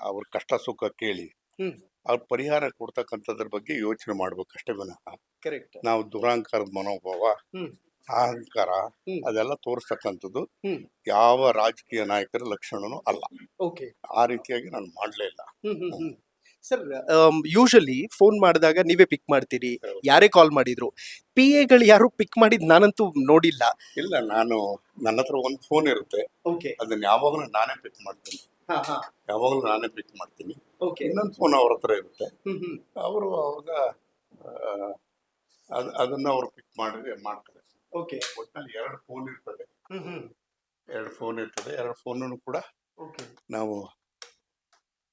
ಅವ್ರ ಕಷ್ಟ ಸುಖ ಕೇಳಿ ಹ್ಮ್. ಅವ್ರ ಪರಿಹಾರ ಕೊಡ್ತಕ್ಕಂಥದ್ರ ಬಗ್ಗೆ ಯೋಚನೆ ಮಾಡ್ಬೇಕಷ್ಟೇ ವಿನಃ ಕರೆಕ್ಟ್. ನಾವು ದುರಹಂಕಾರದ ಮನೋಭಾವ, ಹ್ಮ್. ಅಹಂಕಾರ ಹ್ಮ್. ಅದೆಲ್ಲ ತೋರಿಸ್ತಕ್ಕಂಥದ್ದು ಹ್ಮ್. ಯಾವ ರಾಜಕೀಯ ನಾಯಕರ ಲಕ್ಷಣನೂ ಅಲ್ಲ. ಓಕೆ. ಆ ರೀತಿಯಾಗಿ ನಾನು ಮಾಡ್ಲೇ ಇಲ್ಲ. ಸರ್, ಯೂಶಲಿ ಫೋನ್ ಮಾಡಿದಾಗ ನೀವೇ ಪಿಕ್ ಮಾಡ್ತೀರಿ, ಯಾರೇ ಕಾಲ್ ಮಾಡಿದ್ರು. PA ಯಾರು ಪಿಕ್ ಮಾಡಿದ್ ನಾನಂತೂ ನೋಡಿಲ್ಲ. ಇಲ್ಲ, ನನ್ನ ಹತ್ರ ಒಂದು ಫೋನ್ ಇರುತ್ತೆ. ಓಕೆ. ಅದನ್ನ ಯಾವಾಗಲೂ ನಾನೇ ಪಿಕ್ ಮಾಡ್ತೀನಿ. ಯಾವಾಗಲೂ ನಾನೇ ಪಿಕ್ ಮಾಡ್ತೀನಿ. ಓಕೆ. ಇನ್ನೊಂದು ಫೋನ್ ಅವ್ರ ಹತ್ರ ಇರುತ್ತೆ. ಅವರು ಅವಾಗ ಅದನ್ನ ಅವ್ರು ಪಿಕ್ ಮಾಡ್ತಾರೆ. ಓಕೆ. ಒಟ್ಟಿನಲ್ಲಿ 2 ಫೋನ್ ಇರ್ತದೆ. 2 ಫೋನ್ ಇರ್ತದೆ. 2 ಫೋನ್ ಕೂಡ ನಾವು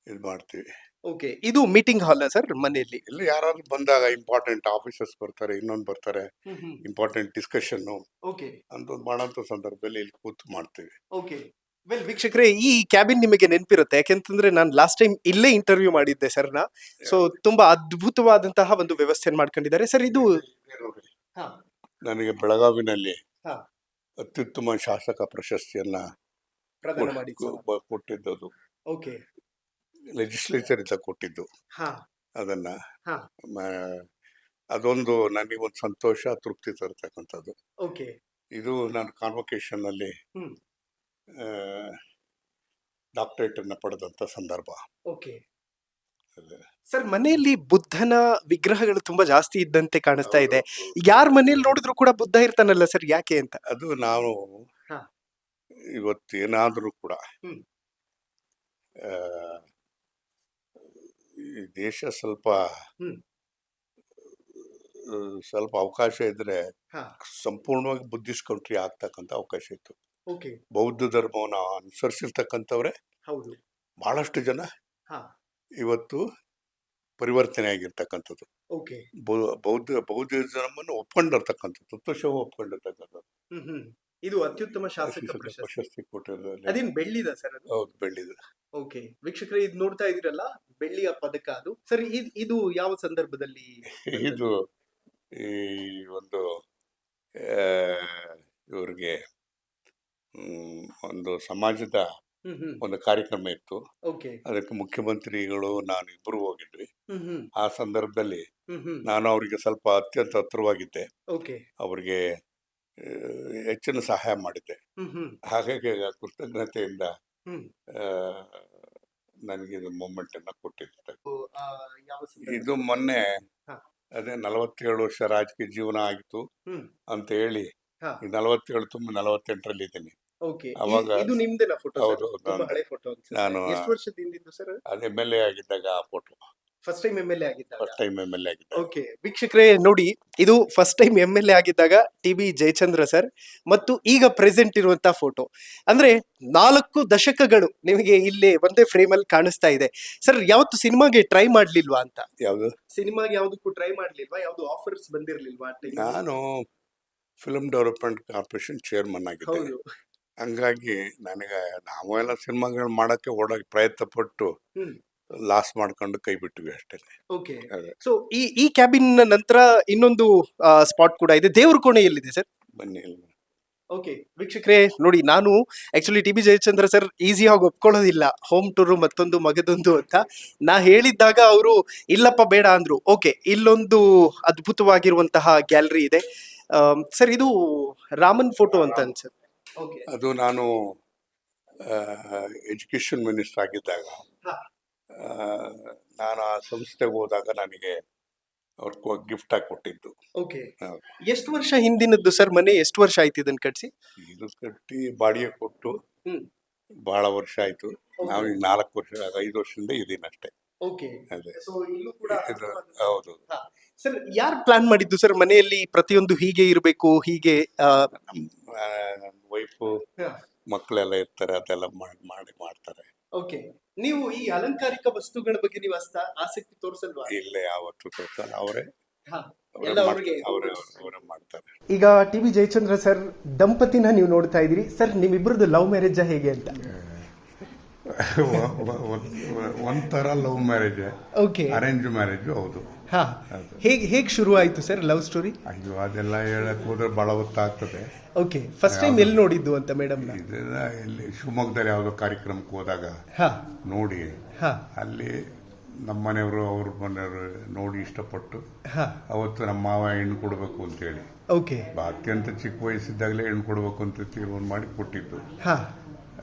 ಇದು ಮಾಡ್ತೀವಿ. ಓಕೆ. ಇದು ಮೀಟಿಂಗ್ ಹಾಲ್ ಸರ್ ಮನೆಯಲ್ಲಿ? ಇಲ್ಲ, ಯಾರಾದ್ರೂ ಬಂದಾಗ ಇಂಪಾರ್ಟೆಂಟ್ ಆಫೀಸರ್ಸ್ ಬರ್ತಾರೆ, ಇನ್ನೊಂದು ಬರ್ತಾರೆ, ಇಂಪಾರ್ಟೆಂಟ್ ಡಿಸ್ಕಷನ್ ಓಕೆ ಅಂತ ಮಾಡೋಂಥ ಸಂದರ್ಭದಲ್ಲಿ ಇಲ್ಲಿ ಕೂತು ಮಾಡ್ತೀವಿ. ಓಕೆ. ವೆಲ್ ವೀಕ್ಷಕರೇ, ಈ ಕ್ಯಾಬಿನ್ ನಿಮಗೆ ನೆನಪಿರುತ್ತೆ, ಯಾಕೆಂತಂದ್ರೆ ನಾನು ಲಾಸ್ಟ್ ಟೈಮ್ ಇಲ್ಲೇ ಇಂಟರ್ವ್ಯೂ ಮಾಡಿದ್ದೆ ಸರ್ನ. ಸೊ ತುಂಬಾ ಅದ್ಭುತವಾದಂತಹ ಒಂದು ವ್ಯವಸ್ಥೆಯನ್ನು ಮಾಡ್ಕೊಂಡಿದ್ದಾರೆ ಸರ್. ಇದು ನನಗೆ ಬೆಳಗಾವಿನಲ್ಲಿ ಹಾ. ಅತ್ಯುತ್ತಮ ಶಾಸಕ ಪ್ರಶಸ್ತಿಯನ್ನ ಪ್ರದಾನ ಮಾಡಿ. ಕೊಟ್ಟಿದ್ದು. ಓಕೆ. ಲೆಜಿಸ್ಲೇಚರ್ ಇಂದ ಕೊಟ್ಟಿದ್ದು. ಹಾ. ಅದನ್ನ ಹಾ. ಅದೊಂದು ನನಗೆ ಒಂದು ಸಂತೋಷ, ತೃಪ್ತಿ ತರತಕ್ಕಂಥದ್ದು. ಓಕೆ. ಇದು ನಾನು ಕಾನ್ವೊಕೇಶನ್ ನಲ್ಲಿ ಡಾಕ್ಟರೇಟ್ ಅನ್ನ ಪಡೆದಂತ ಸಂದರ್ಭ. ಓಕೆ. ಸರ್, ಮನೆಯಲ್ಲಿ ಬುದ್ಧನ ವಿಗ್ರಹಗಳು ತುಂಬಾ ಜಾಸ್ತಿ ಇದ್ದಂತೆ ಕಾಣಿಸ್ತಾ ಇದೆ. ಯಾರ ಮನೆಯಲ್ಲಿ ನೋಡಿದ್ರು ಕೂಡ ಬುದ್ಧ ಇರ್ತಾನಲ್ಲ ಸರ್, ಯಾಕೆ ಅಂತ? ಅದು ನಾವು ಹಾ. ಇವತ್ತೇನಾದ್ರೂ ಕೂಡ ಈ ದೇಶ ಸ್ವಲ್ಪ ಅವಕಾಶ ಇದ್ರೆ ಹಾ. ಸಂಪೂರ್ಣವಾಗಿ ಬುದ್ಧಿಸ್ಟ್ ಕಂಟ್ರಿ ಆಗ್ತಕ್ಕಂಥ ಅವಕಾಶ ಇತ್ತು. ಓಕೆ. ಬೌದ್ಧ ಧರ್ಮವನ್ನು ಅನುಸರಿಸಿರ್ತಕ್ಕಂಥವ್ರೆ ಹೌದು. ಬಹಳಷ್ಟು ಜನ ಹಾ. ಇವತ್ತು ಪರಿವರ್ತನೆ ಆಗಿರ್ತಕ್ಕಂಥದ್ದು. ಓಕೆ. ಬೌದ್ಧಿಸಮನ್ನು ಒಪ್ಕೊಂಡಿರ್ತಕ್ಕಂಥದ್ದು, ತತ್ವಶಃ ಒಪ್ಕೊಂಡಿರ್ತಕ್ಕಂಥದ್ದು. ಇದು ಅತ್ಯುತ್ತಮ ಶಾಸಕ ಪ್ರಶಸ್ತಿ ಕೊಟ್ಟಿರೋದ್ರಲ್ಲಿ ಅದೇನ್ ಬೆಳ್ಳಿದ ಸರ್ ಅದು? ಹೌದು, ಬೆಳ್ಳಿದ. ಓಕೆ. ವೀಕ್ಷಕರೇ, ಇದು ನೋಡ್ತಾ ಇದೀರಲ್ಲ, ಬೆಳ್ಳಿಯ ಪದಕ ಅದು ಸರ್. ಇದು ಯಾವ ಸಂದರ್ಭದಲ್ಲಿ? ಇದು ಈ ಒಂದು ಇವ್ರಿಗೆ ಒಂದು ಸಮಾಜದ ಒಂದು ಕಾರ್ಯಕ್ರಮ ಇತ್ತು. ಓಕೆ. ಅದಕ್ಕೆ ಮುಖ್ಯಮಂತ್ರಿಗಳು ನಾನು ಇಬ್ಬರು ಹೋಗಿದ್ವಿ. ಆ ಸಂದರ್ಭದಲ್ಲಿ ನಾನು ಅವರಿಗೆ ಸ್ವಲ್ಪ ಅತ್ಯಂತ ಹತ್ತಿರವಾಗಿದ್ದೆ. ಓಕೆ. ಅವರಿಗೆ ಹೆಚ್ಚಿನ ಸಹಾಯ ಮಾಡಿದ್ದೆ. ಹಾಗಾಗಿ ಕೃತಜ್ಞತೆಯಿಂದ ನನಗೆ ಇದು ಮೂಮೆಂಟ್ ಅನ್ನ ಕೊಟ್ಟಿದ್ದಾರೆ. ಇದು ಮೊನ್ನೆ ಅದೇ 47 ವರ್ಷ ರಾಜಕೀಯ ಜೀವನ ಆಗಿತ್ತು ಅಂತ ಹೇಳಿ 47 ತುಂಬ 48ರಲ್ಲಿ ಇದ್ದೀನಿ. ಓಕೆ. ಅವಾಗ ಇದು ನಿಮ್ದೇನಾ ಫೋಟೋ? ಹೌದು, ಹಳೆ ಫೋಟೋ. ನಾನು ಎಷ್ಟು ವರ್ಷದಿಂದ ಸರ್? ಅದು MLA ಆಗಿದ್ದಾಗ ಆ ಫೋಟೋ. ಫಸ್ಟ್ ಟೈಮ್ MLA ಆಗಿದ್ದಾಗ. ಫಸ್ಟ್ ಟೈಮ್ MLA ಆಗಿದ್ದಾಗ. ಓಕೆ ವೀಕ್ಷಕರೇ ನೋಡಿ, ಇದು ಫಸ್ಟ್ ಟೈಮ್ MLA ಆಗಿದ್ದಾಗ TB ಜಯಚಂದ್ರ ಸರ್ ಮತ್ತು ಈಗ ಪ್ರೆಸೆಂಟ್ ಇರುವಂತಹ ಫೋಟೋ. ಅಂದ್ರೆ 4 ದಶಕಗಳು ನಿಮಗೆ ಇಲ್ಲಿ ಒಂದೇ ಫ್ರೇಮ್ ಅಲ್ಲಿ ಕಾಣಿಸ್ತಾ ಇದೆ. ಸರ್ ಯಾವತ್ತು ಸಿನಿಮಾಗೆ ಟ್ರೈ ಮಾಡ್ಲಿಲ್ವಾ ಅಂತ? ಯಾವುದು ಸಿನಿಮಾಗೆ ಯಾವ್ದಕ್ಕೂ ಟ್ರೈ ಮಾಡ್ಲಿಲ್ವಾ? ಯಾವ್ದು ಆಫರ್ಸ್ ಬಂದಿರ್ಲಿಲ್ವಾ? ನಾನು ಫಿಲ್ಮ್ ಡೆವಲಪ್ಮೆಂಟ್ ಕಾರ್ಪೊರೇಷನ್ ಚೇರ್ಮನ್ ಆಗಿದ್ದೆ. ಹೌದು. ಹಂಗಾಗಿ ನನಗೆ ನಾವೆಲ್ಲ ಸಿನಿಮಾಗಳು ಮಾಡಕ್ಕೆ ಓಡೋಗಿ ಪ್ರಯತ್ನ ಪಟ್ಟು ಲಾಸ್ ಮಾಡ್ಕೊಂಡು ಕೈ ಬಿಟ್ವಿ ಅಷ್ಟೇ. ಓಕೆ. ಸೊ ಈ ಕ್ಯಾಬಿನ್ ನಂತರ ಇನ್ನೊಂದು ಸ್ಪಾಟ್ ಕೂಡ ಇದೆ. ದೇವ್ರ ಕೋಣೆ ಎಲ್ಲಿದೆ ಸರ್? ಬನ್ನಿ. ಓಕೆ ವೀಕ್ಷಕರೇ ನೋಡಿ, ನಾನು ಆಕ್ಚುಲಿ TB ಜಯಚಂದ್ರ ಸರ್ ಈಸಿಯಾಗಿ ಒಪ್ಕೊಳ್ಳೋದಿಲ್ಲ ಹೋಮ್ ಟೂರ್ ಮತ್ತೊಂದು ಮಗದೊಂದು ಅಂತ. ನಾ ಹೇಳಿದ್ದಾಗ ಅವರು ಇಲ್ಲಪ್ಪ ಬೇಡ ಅಂದ್ರು. ಓಕೆ, ಇಲ್ಲೊಂದು ಅದ್ಭುತವಾಗಿರುವಂತಹ ಗ್ಯಾಲರಿ ಇದೆ ಸರ್. ಇದು ರಾಮನ್ ಫೋಟೋ ಅಂತ ಅನ್ಸುತ್ತೆ. ಅದು ನಾನು ಎಜುಕೇಶನ್ ಮಿನಿಸ್ಟರ್ ಆಗಿದ್ದಾಗ ನಾನು ಆ ಸಂಸ್ಥೆಗೆ ಹೋದಾಗ ನನಗೆ ಅವ್ರ ಗಿಫ್ಟ್ ಆಗಿ ಕೊಟ್ಟಿದ್ದು. ಓಕೆ. ಎಷ್ಟು ವರ್ಷ ಹಿಂದಿನದ್ದು ಸರ್ ಮನೆ? ಎಷ್ಟು ವರ್ಷ ಆಯ್ತು ಇದನ್ನ ಕಟ್ಸಿ? ಇದು ಕಟ್ಟಿ ಬಾಡಿಗೆ ಕೊಟ್ಟು ಬಹಳ ವರ್ಷ ಆಯ್ತು. ನಾವು ಈಗ 4 ವರ್ಷ 5 ವರ್ಷದಿಂದ ಇದೀನಿ ಅಷ್ಟೇ. ಓಕೆ. ಅದೇ ಇದು ಹೌದು. ಸರ್ ಯಾರು ಪ್ಲಾನ್ ಮಾಡಿದ್ದು ಸರ್ ಮನೆಯಲ್ಲಿ ಪ್ರತಿಯೊಂದು ಹೀಗೆ ಇರಬೇಕು ಹೀಗೆ? ನಮ್ಮ ವೈಫು ಮಕ್ಕಳೆಲ್ಲ ಇರ್ತಾರೆ, ಅದೆಲ್ಲ ಮಾಡ್ತಾರೆ. ಓಕೆ. ನೀವು ಈ ಅಲಂಕಾರಿಕ ವಸ್ತುಗಳ ಬಗ್ಗೆ ನೀವು ಆಸಕ್ತಿ ತೋರಿಸಲ್ವಾ? ಇಲ್ಲ, ಯಾವತ್ತು ತೋರಿಸಲ್ಲ. ಅವರೇ ಮಾಡ್ತಾರೆ. ಈಗ TB ಜಯಚಂದ್ರ ಸರ್ ದಂಪತಿನ ನೀವು ನೋಡ್ತಾ ಇದ್ದೀರಿ ಸರ್. ನಿಮ್ಮಿಬ್ಬರದ್ದು ಲವ್ ಮ್ಯಾರೇಜ್ ಹೇಗೆ ಅಂತ? ಒಂಥರ love marriage. Okay. Arrange marriage. ಹೌದು. ಹೇಗೆ ಶುರು ಆಯ್ತು ಸರ್ ಲವ್ ಸ್ಟೋರಿ? ಅಯ್ಯೋ, ಅದೆಲ್ಲ ಹೇಳಕ್ ಹೋದ್ರೆ ಬಹಳ ಹೊತ್ತಾಗ್ತದೆ. ಓಕೆ. ಫಸ್ಟ್ ಟೈಮ್ ಎಲ್ಲಿ ನೋಡಿದ್ದು ಅಂತ ಮೇಡಮ್? ಇದನ್ನ ಇಲ್ಲಿ ಶಿವಮೊಗ್ಗದಲ್ಲಿ ಯಾವ್ದೋ ಕಾರ್ಯಕ್ರಮಕ್ಕೆ ಹೋದಾಗ ನೋಡಿ, ಅಲ್ಲಿ ನಮ್ಮ ಮನೆಯವರು ಅವ್ರ ಮನೆಯವರು ನೋಡಿ ಇಷ್ಟಪಟ್ಟು ಅವತ್ತು ನಮ್ಮ ಮಾವ ಹೆಣ್ಣು ಕೊಡ್ಬೇಕು ಅಂತ ಹೇಳಿ ಓಕೆ ಅತ್ಯಂತ ಚಿಕ್ಕ ವಯಸ್ಸಿದ್ದಾಗಲೇ ಹೆಣ್ಣು ಕೊಡ್ಬೇಕು ಅಂತ ತೀರ್ಮಾನ ಮಾಡಿ ಕೊಟ್ಟಿದ್ದು.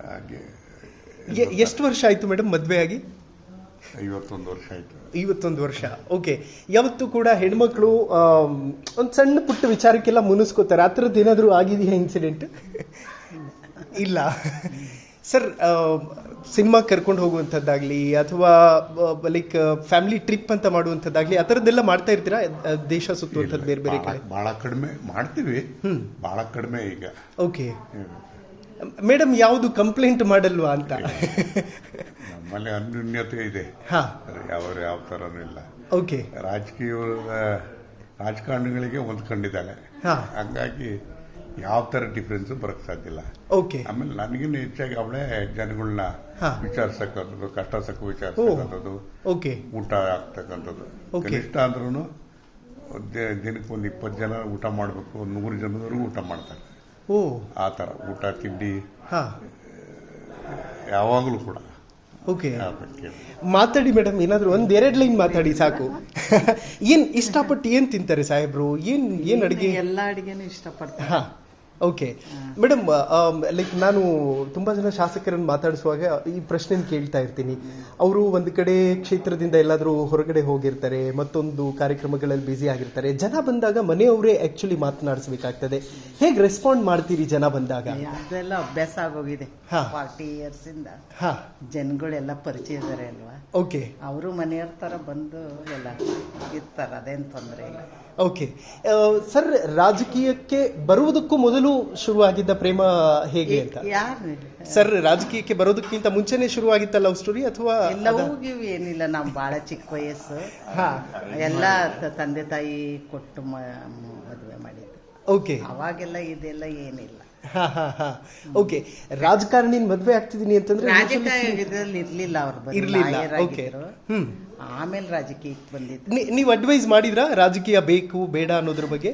ಹಾಗೆ ಎಷ್ಟು ವರ್ಷ ಆಯ್ತು ಮೇಡಮ್ ಮದ್ವೆ ಆಗಿ? 51 ವರ್ಷ ಆಯ್ತು. 51 ವರ್ಷ. ಓಕೆ. ಯಾವತ್ತೂ ಕೂಡ ಹೆಣ್ಮಕ್ಳು ಒಂದ್ ಸಣ್ಣ ಪುಟ್ಟ ವಿಚಾರಕ್ಕೆಲ್ಲ ಮುನಿಸ್ಕೋತಾರೆ. ಆ ಥರದ್ದು ಏನಾದ್ರು ಆಗಿದೆಯಾ ಇನ್ಸಿಡೆಂಟ್? ಇಲ್ಲ ಸರ್. ಸಿನಿಮಾ ಕರ್ಕೊಂಡು ಹೋಗುವಂಥದ್ದಾಗ್ಲಿ ಅಥವಾ ಲೈಕ್ ಫ್ಯಾಮಿಲಿ ಟ್ರಿಪ್ ಅಂತ ಮಾಡುವಂಥದ್ದಾಗ್ಲಿ ಆ ಥರದ್ದೆಲ್ಲ ಮಾಡ್ತಾ ಇರ್ತೀರಾ? ದೇಶ ಸುತ್ತುವಂಥದ್ದು ಬೇರೆ ಬೇರೆ ಕಡೆ? ಬಹಳ ಕಡಿಮೆ ಮಾಡ್ತೀವಿ, ಬಹಳ ಕಡಿಮೆ ಈಗ. ಓಕೆ. ಮೇಡಮ್ ಯಾವುದು ಕಂಪ್ಲೇಂಟ್ ಮಾಡಲ್ವಾ ಅಂತ? ನಮ್ಮಲ್ಲಿ ಅನ್ಯೂನ್ಯತೆ ಇದೆ, ಯಾವ ಥರನೂ ಇಲ್ಲ. ಓಕೆ. ರಾಜಕಾರಣಿಗಳಿಗೆ ಹೊಂದ್ಕೊಂಡಿದ್ದಾಳೆ, ಹಂಗಾಗಿ ಯಾವ ತರ ಡಿಫ್ರೆನ್ಸ್ ಬರಕ್ ಸಾಧ್ಯ ಇಲ್ಲ. ಓಕೆ. ಆಮೇಲೆ ನನಗಿನ್ನ ಹೆಚ್ಚಾಗಿ ಅವಳೇ ಜನಗಳನ್ನ ವಿಚಾರಿಸಕ್ಕಂಥದ್ದು, ಕಷ್ಟ ಸುಖ ವಿಚಾರಿಸಕ್ಕಂಥದ್ದು, ಊಟ ಆಗ್ತಕ್ಕಂಥದ್ದು. ಕನಿಷ್ಠ ಅಂದ್ರೂ ದಿನಕ್ಕೆ ಒಂದು 20 ಜನ ಊಟ ಮಾಡಬೇಕು, 100 ಜನದವರೆಗೂ ಊಟ ಮಾಡ್ತಾರೆ. ಆ ತರ ಊಟ ತಿಂಡಿ ಯಾವಾಗಲೂ ಕೂಡ. ಓಕೆ. ಮಾತಾಡಿ ಮೇಡಮ್, ಏನಾದ್ರು 1-2 ಲೈನ್ ಮಾತಾಡಿ ಸಾಕು. ಏನ್ ಇಷ್ಟಪಟ್ಟು ಏನ್ ತಿಂತಾರೆ ಸಾಹೇಬ್ರು? ಏನ್ ಅಡಿಗೆ? ಎಲ್ಲ ಅಡಿಗೆನೂ ಇಷ್ಟಪಡ್ತಾರೆ. ಓಕೆ ಮೇಡಮ್, ಲೈಕ್ ನಾನು ತುಂಬಾ ಜನ ಶಾಸಕರನ್ನು ಮಾತಾಡಿಸುವಾಗ ಈ ಪ್ರಶ್ನೆ ಕೇಳ್ತಾ ಇರ್ತೀನಿ. ಅವರು ಒಂದು ಕಡೆ ಕ್ಷೇತ್ರದಿಂದ ಎಲ್ಲಾದ್ರೂ ಹೊರಗಡೆ ಹೋಗಿರ್ತಾರೆ, ಮತ್ತೊಂದು ಕಾರ್ಯಕ್ರಮಗಳಲ್ಲಿ ಬ್ಯುಸಿ ಆಗಿರ್ತಾರೆ. ಜನ ಬಂದಾಗ ಮನೆಯವರೇ ಆಕ್ಚುಲಿ ಮಾತನಾಡಿಸ್ಬೇಕಾಗ್ತದೆ. ಹೇಗೆ ರೆಸ್ಪಾಂಡ್ ಮಾಡ್ತೀರಿ ಜನ ಬಂದಾಗ? ಅದೆಲ್ಲ ಅಭ್ಯಾಸ ಆಗೋಗಿದೆ. 40 ಇಯರ್ಸ್ ಇಂದ ಜನಗಳೆಲ್ಲ ಪರಿಚಯ ಇದಾರೆ ಅಲ್ವಾ. ಓಕೆ. ಅವರು ಮನೆಯವ್ರ ತರ ಬಂದು ಎಲ್ಲ ಇರ್ತಾರ, ಅದೇನ್ ತೊಂದರೆ ಇಲ್ಲ. ಓಕೆ ಸರ್, ರಾಜಕೀಯಕ್ಕೆ ಬರುವುದಕ್ಕೂ ಮೊದಲು ಶುರುವಾಗಿದ್ದ ಪ್ರೇಮ ಹೇಗೆ ಅಂತ? ಸರ್, ರಾಜಕೀಯಕ್ಕೆ ಬರೋದಕ್ಕಿಂತ ಮುಂಚೆನೆ ಶುರುವಾಗಿತ್ತ ಲವ್ ಸ್ಟೋರಿ ಅಥವಾ? ಎಲ್ಲವೂ ಏನಿಲ್ಲ, ನಾವು ಬಹಳ ಚಿಕ್ಕ ವಯಸ್ಸು, ಎಲ್ಲ ತಂದೆ ತಾಯಿ ಕೊಟ್ಟು ಮದುವೆ ಮಾಡಿದ್ದು. ಓಕೆ. ಅವಾಗೆಲ್ಲ ಇದೆಲ್ಲ ಏನಿಲ್ಲ. ಓಕೆ. ರಾಜಕಾರಣಿನ ಮದ್ವೆ ಆಗ್ತಿದೀನಿ ಅಂತಂದ್ರೆ ರಾಜಕೀಯದಲ್ಲಿ ಇರ್ಲಿಲ್ಲ, ಅವ್ರು ಆಮೇಲೆ ರಾಜಕೀಯಕ್ಕೆ ಬಂದಿದ್ದು. ನೀವು ಅಡ್ವೈಸ್ ಮಾಡಿದ್ರಾ ರಾಜಕೀಯ ಬೇಕು ಬೇಡ ಅನ್ನೋದ್ರ ಬಗ್ಗೆ?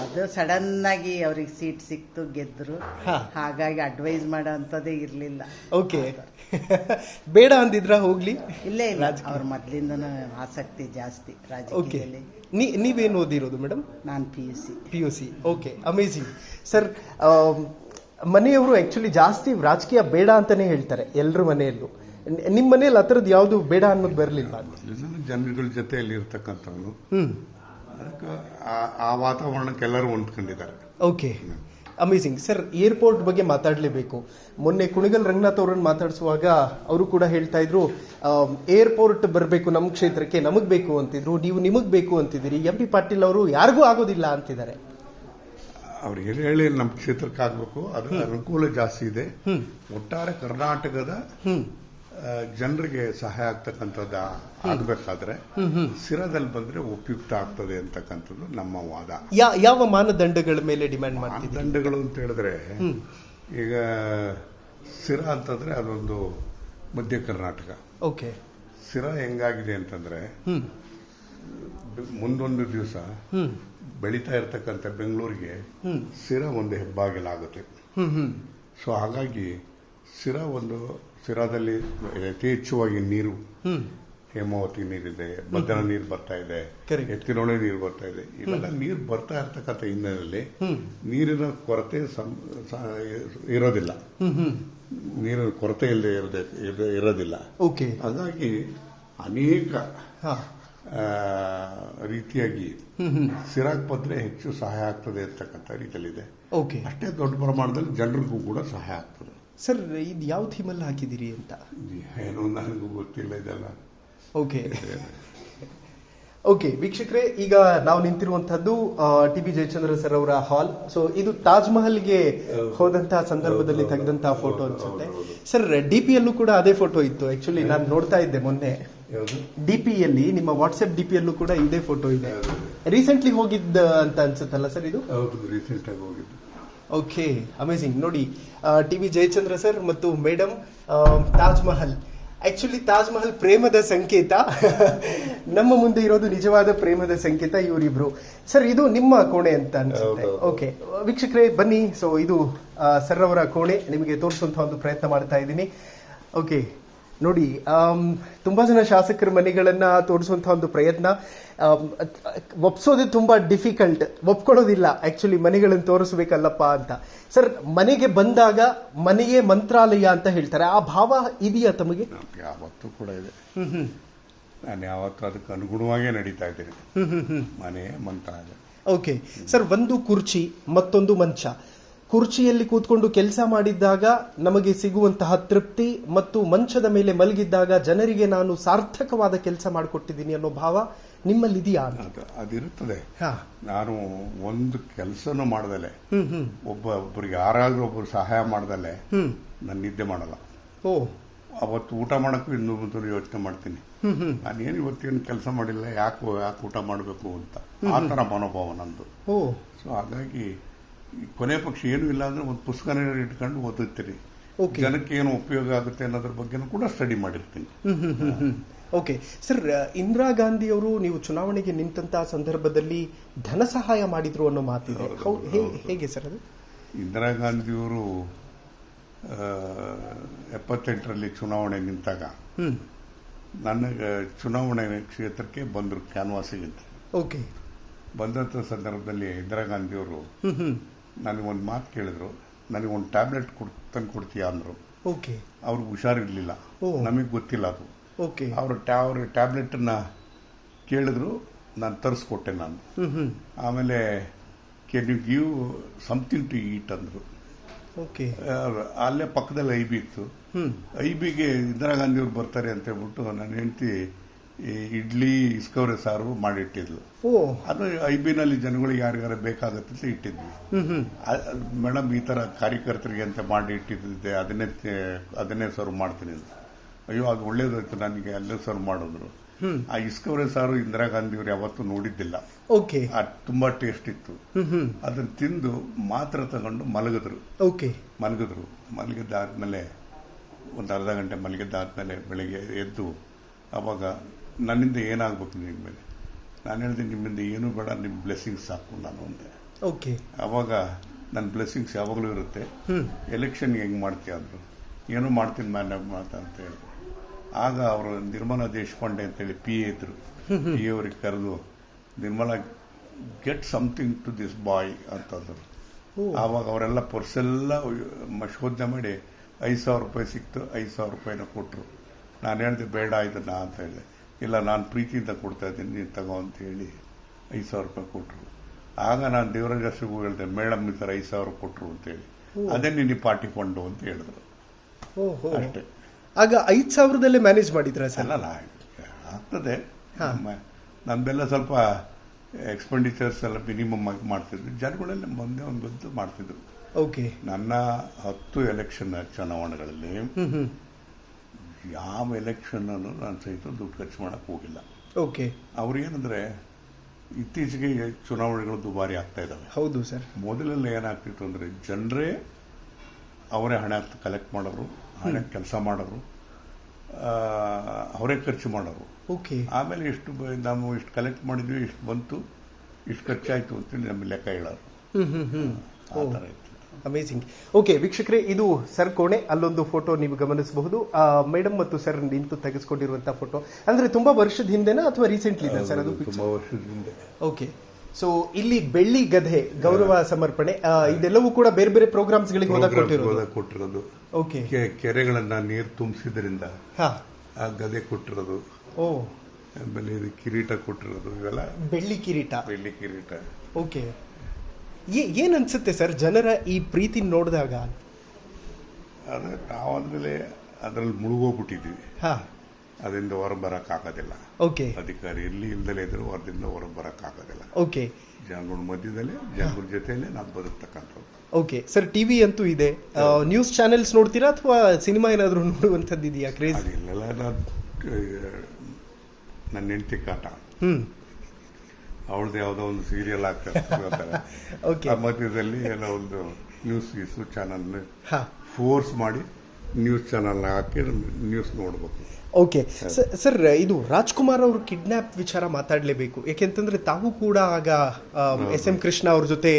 ಅದು ಸಡನ್ ಆಗಿ ಅವ್ರಿಗೆ ಸೀಟ್ ಸಿಕ್ತು, ಗೆದ್ರು. ಹಾಗಾಗಿ ಅಡ್ವೈಸ್ ಮಾಡೋ ಅಂಥದ್ದೇ ಇರಲಿಲ್ಲ. ಓಕೆ. ಬೇಡ ಅಂದಿದ್ರ ಹೋಗ್ಲಿ? ಇಲ್ಲೇ ಇಲ್ಲ, ಅವ್ರ ಮೊದ್ಲಿಂದನೂ ಆಸಕ್ತಿ ಜಾಸ್ತಿ ರಾಜಕೀಯದಲ್ಲಿ. ನೀವೇನು ಓದಿರೋದು ಮೇಡಮ್? ನಾನು PUC. Okay, amazing sir. ಮನೆಯವರು ಆಕ್ಚುಲಿ ಜಾಸ್ತಿ ರಾಜಕೀಯ ಬೇಡ ಅಂತಾನೆ ಹೇಳ್ತಾರೆ ಎಲ್ಲರ ಮನೆಯಲ್ಲೂ. ನಿಮ್ಮ ಮನೆಯಲ್ಲಿ ಆ ಥರದ್ದು ಯಾವುದು ಬೇಡ ಅನ್ನೋದು ಬರಲಿಲ್ಲ? ಜನಗಳ ಜೊತೆಯಲ್ಲಿ ಇರ್ತಕ್ಕಂಥವ್ರು, ಅದಕ್ಕೆ ಆ ವಾತಾವರಣಕ್ಕೆ ಎಲ್ಲರೂ ಹೊಂದ್ಕೊಂಡಿದ್ದಾರೆ. Okay, amazing sir. ಏರ್ಪೋರ್ಟ್ ಬಗ್ಗೆ ಮಾತಾಡಲೇಬೇಕು. ಮೊನ್ನೆ ಕುಣಿಗಲ್ ರಂಗನಾಥ್ ಅವರನ್ನು ಮಾತಾಡಿಸುವಾಗ ಅವರು ಕೂಡ ಹೇಳ್ತಾ ಇದ್ರು, ಏರ್ಪೋರ್ಟ್ ಬರಬೇಕು ನಮ್ಮ ಕ್ಷೇತ್ರಕ್ಕೆ, ನಮಗ್ ಬೇಕು ಅಂತಿದ್ರು. ನೀವು ನಿಮಗ್ ಬೇಕು ಅಂತಿದ್ದೀರಿ. MP ಪಾಟೀಲ್ ಅವರು ಯಾರಿಗೂ ಆಗೋದಿಲ್ಲ ಅಂತಿದ್ದಾರೆ. ಅವ್ರು ಹೇಳಿ ನಮ್ಮ ಕ್ಷೇತ್ರಕ್ಕೆ ಆಗ್ಬೇಕು, ಅದರ ಅನುಕೂಲ ಜಾಸ್ತಿ ಇದೆ. ಒಟ್ಟಾರೆ ಕರ್ನಾಟಕದ ಜನರಿಗೆ ಸಹಾಯ ಆಗ್ತಕ್ಕಂಥದ್ದು ಆಗ್ಬೇಕಾದ್ರೆ ಸಿರಾದಲ್ಲಿ ಬಂದ್ರೆ ಉಪಯುಕ್ತ ಆಗ್ತದೆ ಅಂತಕ್ಕಂಥದ್ದು ನಮ್ಮ ವಾದ. ಯಾವ ಮಾನದಂಡಗಳ ಮೇಲೆ ಡಿಮ್ಯಾಂಡ್ ಮಾಡ್ತೀವಿ? ಮಾನದಂಡಗಳು ಅಂತ ಹೇಳಿದ್ರೆ, ಈಗ ಸಿರಾ ಅಂತಂದ್ರೆ ಅದೊಂದು ಮಧ್ಯ ಕರ್ನಾಟಕ. ಓಕೆ. ಸಿರಾ ಹೆಂಗಾಗಿದೆ ಅಂತಂದ್ರೆ, ಮುಂದೊಂದು ದಿವಸ ಬೆಳೀತಾ ಇರ್ತಕ್ಕಂಥ ಬೆಂಗಳೂರಿಗೆ ಸಿರಾ ಒಂದು ಹೆಬ್ಬಾಗಿಲಾಗುತ್ತೆ. ಸೊ ಹಾಗಾಗಿ ಸಿರಾದಲ್ಲಿ ಯಥೇಚ್ಛವಾಗಿ ನೀರು, ಹೇಮಾವತಿ ನೀರಿದೆ, ಭದ್ರಾ ನೀರು ಬರ್ತಾ ಇದೆ, ಎತ್ತಿನೊಳೆ ನೀರು ಬರ್ತಾ ಇದೆ. ಇವೆಲ್ಲ ನೀರು ಬರ್ತಾ ಇರ್ತಕ್ಕಂಥ ಹಿನ್ನೆಲೆಯಲ್ಲಿ ನೀರಿನ ಕೊರತೆ ಇರೋದಿಲ್ಲ, ನೀರಿನ ಕೊರತೆ ಇಲ್ಲದೆ ಇರೋದಿಲ್ಲ. ಹಾಗಾಗಿ ಅನೇಕ ರೀತಿಯಾಗಿ ಸಿರಾಕ್ ಬಂದ್ರೆ ಹೆಚ್ಚು ಸಹಾಯ ಆಗ್ತದೆ ಅಂತಕ್ಕಂಥ ರೀತಿಯಲ್ಲಿದೆ. ಅಷ್ಟೇ ದೊಡ್ಡ ಪ್ರಮಾಣದಲ್ಲಿ ಜನರಿಗೂ ಕೂಡ ಸಹಾಯ ಆಗ್ತದೆ. ಸರ್, ಇದು ಯಾವ ಥೀಮಲ್ಲಿ ಹಾಕಿದ್ದೀರಿ ಅಂತ? ಏನೋ ನನಗೂ ಗೊತ್ತಿಲ್ಲ ಇದೆಲ್ಲ. ಓಕೆ ವೀಕ್ಷಕರೇ, ಈಗ ನಾವು ನಿಂತಿರುವಂತಹದ್ದು TB ಜಯಚಂದ್ರ ಸರ್ ಅವರ ಹಾಲ್. ಸೊ ಇದು ತಾಜ್ ಮಹಲ್ಗೆ ಹೋದಂತಹ ಸಂದರ್ಭದಲ್ಲಿ ತೆಗೆದಂತಹ ಫೋಟೋ ಅನ್ಸುತ್ತೆ ಸರ್. DPಯಲ್ಲೂ ಕೂಡ ಅದೇ ಫೋಟೋ ಇತ್ತು. ಆಕ್ಚುಲಿ ನಾನು ನೋಡ್ತಾ ಇದ್ದೆ ಮೊನ್ನೆ, DPಯಲ್ಲಿ, ನಿಮ್ಮ ವಾಟ್ಸ್ಆಪ್ DPಯಲ್ಲೂ ಕೂಡ ಇದೇ ಫೋಟೋ ಇದೆ. ರೀಸೆಂಟ್ಲಿ ಹೋಗಿದ್ದ ಅಂತ ಅನ್ಸುತ್ತಲ್ಲ ಸರ್ ಇದು? ರೀಸೆಂಟ್ ಆಗಿ ಹೋಗಿದ್ದು. Okay, amazing. ನೋಡಿ, TB ಜಯಚಂದ್ರ ಸರ್ ಮತ್ತು ಮೇಡಮ್, ತಾಜ್ ಮಹಲ್. ಆಕ್ಚುಲಿ ತಾಜ್ ಮಹಲ್ ಪ್ರೇಮದ ಸಂಕೇತ. ನಮ್ಮ ಮುಂದೆ ಇರೋದು ನಿಜವಾದ ಪ್ರೇಮದ ಸಂಕೇತ ಇವರಿಬ್ರು. ಸರ್, ಇದು ನಿಮ್ಮ ಕೋಣೆ ಅಂತ ಅನ್ಸುತ್ತೆ. ಓಕೆ ವೀಕ್ಷಕರೇ, ಬನ್ನಿ. ಸೊ ಇದು ಸರ್ ಅವರ ಕೋಣೆ, ನಿಮಗೆ ತೋರಿಸುವಂತಹ ಒಂದು ಪ್ರಯತ್ನ ಮಾಡ್ತಾ ಇದ್ದೀನಿ. ಓಕೆ ನೋಡಿ, ತುಂಬಾ ಜನ ಶಾಸಕರ ಮನೆಗಳನ್ನ ತೋರಿಸುವಂತಹ ಒಂದು ಪ್ರಯತ್ನ. ಒಪ್ಸೋದು ತುಂಬಾ ಡಿಫಿಕಲ್ಟ್, ಒಪ್ಕೊಳ್ಳೋದಿಲ್ಲ ಆಕ್ಚುಲಿ ಮನೆಗಳನ್ನು ತೋರಿಸ್ಬೇಕಲ್ಲಪ್ಪ ಅಂತ. ಸರ್, ಮನೆಗೆ ಬಂದಾಗ ಮನೆಯೇ ಮಂತ್ರಾಲಯ ಅಂತ ಹೇಳ್ತಾರೆ, ಆ ಭಾವ ಇದೆಯಾ ತಮಗೆ? ಯಾವತ್ತೂ ಕೂಡ ಇದೆ. ನಾನು ಯಾವತ್ತೂ ಅದಕ್ಕೆ ಅನುಗುಣವಾಗೇ ನಡೀತಾ ಇದ್ದೀನಿ. ಮನೆಯೇ ಮಂತ್ರಾಲಯ. ಓಕೆ ಸರ್, ಒಂದು ಕುರ್ಚಿ ಮತ್ತೊಂದು ಮಂಚ. ಕುರ್ಚಿಯಲ್ಲಿ ಕೂತ್ಕೊಂಡು ಕೆಲಸ ಮಾಡಿದ್ದಾಗ ನಮಗೆ ಸಿಗುವಂತಹ ತೃಪ್ತಿ ಮತ್ತು ಮಂಚದ ಮೇಲೆ ಮಲಗಿದ್ದಾಗ ಜನರಿಗೆ ನಾನು ಸಾರ್ಥಕವಾದ ಕೆಲಸ ಮಾಡಿಕೊಟ್ಟಿದ್ದೀನಿ ಅನ್ನೋ ಭಾವ ನಿಮ್ಮಲ್ಲಿ ಇದೆಯಾ? ಅದಿರುತ್ತದೆ. ನಾನು ಒಂದು ಕೆಲಸನೂ ಮಾಡದಲೆ, ಒಬ್ಬರಿಗೆ ಯಾರಾದ್ರೂ ಒಬ್ಬರು ಸಹಾಯ ಮಾಡದಲೆ ನಾನು ನಿದ್ದೆ ಮಾಡಲ್ಲ. ಅವತ್ತು ಊಟ ಮಾಡಕ್ಕೂ ಇನ್ನೂ ಮೊದಲು ಯೋಚನೆ ಮಾಡ್ತೀನಿ, ನಾನೇನು ಇವತ್ತೇನು ಕೆಲಸ ಮಾಡಿಲ್ಲ, ಯಾಕೆ ಊಟ ಮಾಡಬೇಕು ಅಂತ. ಆ ಥರ ಮನೋಭಾವ ನಂದು. ಸೊ ಹಾಗಾಗಿ ಕೊನೆ ಪಕ್ಷ ಏನು ಇಲ್ಲ ಅಂದ್ರೆ ಒಂದು ಪುಸ್ತಕನೇ ಇಟ್ಕೊಂಡು ಓದುತ್ತೀನಿ. ಜನಕ್ಕೆ ಏನು ಉಪಯೋಗ ಆಗುತ್ತೆ ಅನ್ನೋದ್ರ ಬಗ್ಗೆನೂ ಕೂಡ ಸ್ಟಡಿ ಮಾಡಿರ್ತೀನಿ. ಓಕೆ ಸರ್, ಇಂದಿರಾ ಗಾಂಧಿ ಅವರು ನೀವು ಚುನಾವಣೆಗೆ ನಿಂತಹ ಸಂದರ್ಭದಲ್ಲಿ ಧನ ಸಹಾಯ ಮಾಡಿದ್ರು ಅನ್ನೋ ಮಾತಿದೆ, ಹೇಗೆ ಸರ್ ಅದು? ಇಂದಿರಾ ಗಾಂಧಿಯವರು 78ರಲ್ಲಿ ಚುನಾವಣೆ ನಿಂತಾಗ ನನಗೆ ಚುನಾವಣೆ ಕ್ಷೇತ್ರಕ್ಕೆ ಬಂದರು ಕ್ಯಾನ್ವಾಸಿಗಿಂತ. ಓಕೆ. ಬಂದಂಥ ಸಂದರ್ಭದಲ್ಲಿ ಇಂದಿರಾ ಗಾಂಧಿಯವರು ನನಗೊಂದು ಮಾತು ಕೇಳಿದ್ರು, ನನಗೊಂದು ಟ್ಯಾಬ್ಲೆಟ್ ತಂದು ಕೊಡ್ತೀಯಾ ಅಂದರು. ಓಕೆ. ಅವ್ರಿಗೆ ಹುಷಾರಿರ್ಲಿಲ್ಲ, ನಮಗೆ ಗೊತ್ತಿಲ್ಲ ಅದು. ಓಕೆ. ಅವ್ರ ಟ್ಯಾಬ್ಲೆಟನ್ನ ಕೇಳಿದ್ರು, ನಾನು ತರಿಸ್ಕೊಟ್ಟೆ ನಾನು. ಆಮೇಲೆ can you give something to eat ಅಂದರು. ಓಕೆ. ಅಲ್ಲೇ ಪಕ್ಕದಲ್ಲಿ IB ಇತ್ತು. IBಗೆ ಇಂದಿರಾ ಗಾಂಧಿಯವ್ರು ಬರ್ತಾರೆ ಅಂತ ಹೇಳ್ಬಿಟ್ಟು ನನ್ನ ಹೆಂಡತಿ ಇಡ್ಲಿ ಇಸ್ಕವರೆ ಸಾರು ಮಾಡಿಟ್ಟಿದ್ಲು. ಅದು IBನಲ್ಲಿ ಜನಗಳಿಗೆ ಯಾರಿಗಾರ ಬೇಕಾಗತ್ತೆ ಅಂತ ಇಟ್ಟಿದ್ವಿ. ಮೇಡಮ್ ಈ ತರ ಕಾರ್ಯಕರ್ತರಿಗೆ ಅಂತ ಮಾಡಿ ಇಟ್ಟಿದ್ದೆ, ಅದನ್ನೇ ಸರ್ವ್ ಮಾಡ್ತೀನಿ ಅಂತ. ಅಯ್ಯೋ ಅದು ಒಳ್ಳೇದಾಯ್ತು, ನನಗೆ ಅಲ್ಲೇ ಸರ್ವ್ ಮಾಡಿದ್ರು. ಆ ಇಸ್ಕವರೆ ಸಾರು ಇಂದಿರಾ ಗಾಂಧಿಯವ್ರು ಯಾವತ್ತೂ ನೋಡಿದ್ದಿಲ್ಲ. ಓಕೆ. ತುಂಬಾ ಟೇಸ್ಟ್ ಇತ್ತು. ಅದನ್ನ ತಿಂದು ಮಾತ್ರ ತಗೊಂಡು ಮಲಗಿದ್ರು. ಓಕೆ. ಮಲಗಿದ್ದಾದ್ಮೇಲೆ ಒಂದು ಅರ್ಧ ಗಂಟೆ ಮಲಗಿದ್ದಾದ್ಮೇಲೆ ಬೆಳಿಗ್ಗೆ ಎದ್ದು ಅವಾಗ ನನ್ನಿಂದ ಏನಾಗಬೇಕು ನಿಮ್ಮ ಮೇಲೆ, ನಾನು ಹೇಳಿದೆ ನಿಮ್ಮಿಂದ ಏನೂ ಬೇಡ, ನಿಮ್ಮ ಬ್ಲೆಸ್ಸಿಂಗ್ಸ್ ಸಾಕು ನಾನು ಅಂದೆ. ಓಕೆ. ಆವಾಗ ನನ್ನ ಬ್ಲೆಸ್ಸಿಂಗ್ಸ್ ಯಾವಾಗಲೂ ಇರುತ್ತೆ. ಎಲೆಕ್ಷನ್ಗೆ ಹೆಂಗೆ ಮಾಡ್ತೀಯ ಅಂದರು. ಏನೋ ಮಾಡ್ತೀನಿ ಮಾತಾ ಅಂತ ಹೇಳಿ. ಆಗ ಅವರು ನಿರ್ಮಲಾ ದೇಶಪಾಂಡೆ ಅಂತೇಳಿ ಪಿ ಎ ಇದ್ರು. ಪಿ ಎ ಅವ್ರಿಗೆ ಕರೆದು Nirmala get something to this boy ಅಂತಂದರು. ಆವಾಗ ಅವರೆಲ್ಲ ಪರ್ಸೆಲ್ಲ ಶೋಧನೆ ಮಾಡಿ 5,000 ರೂಪಾಯಿ ಸಿಕ್ತು. 5,000 ರೂಪಾಯಿನ ಕೊಟ್ಟರು. ನಾನು ಹೇಳಿದೆ ಬೇಡ ಇದನ್ನ ಅಂತ ಹೇಳಿದೆ. ಇಲ್ಲ, ನಾನು ಪ್ರೀತಿಯಿಂದ ಕೊಡ್ತಾ ಇದ್ದೀನಿ, ನೀನು ತಗೋ ಅಂತ ಹೇಳಿ 5,000 ರೂಪಾಯಿ ಕೊಟ್ಟರು. ಆಗ ನಾನು ದೇವರಾಜ ಅರಸುಗೂ ಹೇಳಿದೆ, ಮೇಡಮ್ ಈ ಥರ 5,000 ಕೊಟ್ಟರು ಅಂತೇಳಿ. ಅದೇ ನಿನ್ನ ಪಾರ್ಟಿ ಫಂಡು ಅಂತ ಹೇಳಿದ್ರು. ಅಷ್ಟೇ. ಆಗ 5,000ದಲ್ಲೇ ಮ್ಯಾನೇಜ್ ಮಾಡಿದ್ರ ಸರ್? ಅಲ್ಲ, ಆಗ್ತದೆ. ನಮ್ದೆಲ್ಲ ಸ್ವಲ್ಪ ಎಕ್ಸ್ಪೆಂಡಿಚರ್ಸ್ ಎಲ್ಲ ಮಿನಿಮಮ್ ಆಗಿ ಮಾಡ್ತಿದ್ರು. ಜನಗಳೆಲ್ಲ ಮುಂದೆ ಒಂದು ಮಾಡ್ತಿದ್ರು. ಓಕೆ. ನನ್ನ 10 ಎಲೆಕ್ಷನ್ ಚುನಾವಣೆಗಳಲ್ಲಿ ಯಾವ ಎಲೆಕ್ಷನ್ ಅನ್ನು ನಾನು ಸಹಿತ ದುಡ್ಡು ಖರ್ಚು ಮಾಡಕ್ ಹೋಗಿಲ್ಲ. ಓಕೆ. ಅವ್ರೇನಂದ್ರೆ ಇತ್ತೀಚೆಗೆ ಚುನಾವಣೆಗಳು ದುಬಾರಿ ಆಗ್ತಾ ಇದಾವೆ. ಹೌದು ಸರ್. ಮೊದಲೆಲ್ಲ ಏನಾಗ್ತಿತ್ತು ಅಂದ್ರೆ ಜನರೇ ಅವರೇ ಹಣ ಕಲೆಕ್ಟ್ ಮಾಡೋರು, ಹಣ ಕೆಲಸ ಮಾಡೋರು, ಅವರೇ ಖರ್ಚು ಮಾಡೋರು. ಓಕೆ. ಆಮೇಲೆ ನಾವು ಇಷ್ಟು ಕಲೆಕ್ಟ್ ಮಾಡಿದ್ವಿ, ಇಷ್ಟು ಬಂತು, ಇಷ್ಟು ಖರ್ಚಾಯ್ತು ಅಂತೇಳಿ ನಮ್ಗೆ ಲೆಕ್ಕ ಹೇಳೋರು. ಆ ಥರ ಇತ್ತು. ಅಮೇಸಿಂಗ್. ಓಕೆ ವೀಕ್ಷಕರೇ, ಇದು ಸರ್ ಕೋಣೆ. ಅಲ್ಲೊಂದು ಫೋಟೋ ನೀವು ಗಮನಿಸಬಹುದು. ಮೇಡಮ್ ಮತ್ತು ಸರ್ ನಿಂತು ತೆಗೆಸ್ಕೊಂಡಿರುವಂತಹ ಫೋಟೋ ಅಂದ್ರೆ ತುಂಬಾ ವರ್ಷದ ಹಿಂದೆನಾ ಅಥವಾ ರೀಸೆಂಟ್ಲಿ ಇದೆ ಸರ್ ಅದು? ತುಂಬಾ ವರ್ಷದ ಹಿಂದೆ. ಓಕೆ. ಸೊ ಇಲ್ಲಿ ಬೆಳ್ಳಿ ಗಧೆ ಗೌರವ ಸಮರ್ಪಣೆ, ಇದೆಲ್ಲವೂ ಕೂಡ ಬೇರೆ ಬೇರೆ ಪ್ರೋಗ್ರಾಮ್ಸ್ ಗಳಿಗೆ ಕೊಟ್ಟಿರೋದು. ಓಕೆ. ಕೆರೆಗಳನ್ನ ನೀರು ತುಂಬಿಸಿದ್ರಿಂದ ಹಾ, ಆ ಗದೆ ಕೊಟ್ಟಿರೋದು. ಓ. ಆಮೇಲೆ ಇದು ಕಿರೀಟ ಕೊಟ್ಟಿರೋದು. ಇವೆಲ್ಲ ಬೆಳ್ಳಿ ಕಿರೀಟ. ಬೆಳ್ಳಿ ಕಿರೀಟ. ಓಕೆ. ಏನ್ ಅನ್ಸುತ್ತೆ ಸರ್ ಜನರ ಈ ಪ್ರೀತಿ ನೋಡಿದಾಗ? ಅದೇ ನಾವಾದ್ಮೇಲೆ ಅದರಲ್ಲಿ ಮುಳುಗೋಗ್ಬಿಟ್ಟಿದ್ವಿ. ಹಾ, ಅದರಿಂದ ಹೊರ ಬರಕ್ಕಾಗೋದಿಲ್ಲ. ಓಕೆ. ಅಧಿಕಾರಿ ಎಲ್ಲಿ ಇಲ್ದಲೇ ಇದ್ರು ಹೊರದಿಂದ ಹೊರ ಬರಕ್ಕಾಗೋದಿಲ್ಲ. ಓಕೆ. ಜನಗಳ ಮಧ್ಯದಲ್ಲೇ, ಜನಗಳ ಜೊತೆಯಲ್ಲೇ ನಾವು ಬದುಕ್ತಕ್ಕಂಥದ್ದು. ಓಕೆ ಸರ್, ಟಿವಿ ಅಂತೂ ಇದೆ. ನ್ಯೂಸ್ ಚಾನೆಲ್ಸ್ ನೋಡ್ತೀರಾ ಅಥವಾ ಸಿನಿಮಾ ಏನಾದ್ರು ನೋಡುವಂಥದ್ದು ಇದೆಯಾ ಕ್ರೇಜ್? ಅದಿಲ್ಲ, ನನ್ನ ಹೆಂಡತಿ ಕಾಟ. ಅವಳದ್ದು ಯಾವುದೋ ಒಂದು ಸೀರಿಯಲ್ ಆಗ್ತಾರೆ. ಆ ಮಧ್ಯದಲ್ಲಿ ಏನೋ ಒಂದು ನ್ಯೂಸ್ ಚಾನಲ್ ಫೋರ್ಸ್ ಮಾಡಿ ನ್ಯೂಸ್ ಚಾನಲ್ ಹಾಕಿ ನ್ಯೂಸ್ ನೋಡ್ಬೇಕು. ಓಕೆ ಸರ್, ಇದು ರಾಜ್ಕುಮಾರ್ ಅವರು ಕಿಡ್ನಾಪ್ ವಿಚಾರ ಮಾತಾಡಲೇಬೇಕು. ಯಾಕೆಂತಂದ್ರೆ ತಾವು ಕೂಡ ಆಗ ಎಸ್ ಎಂ ಕೃಷ್ಣ ಅವ್ರ ಜೊತೆ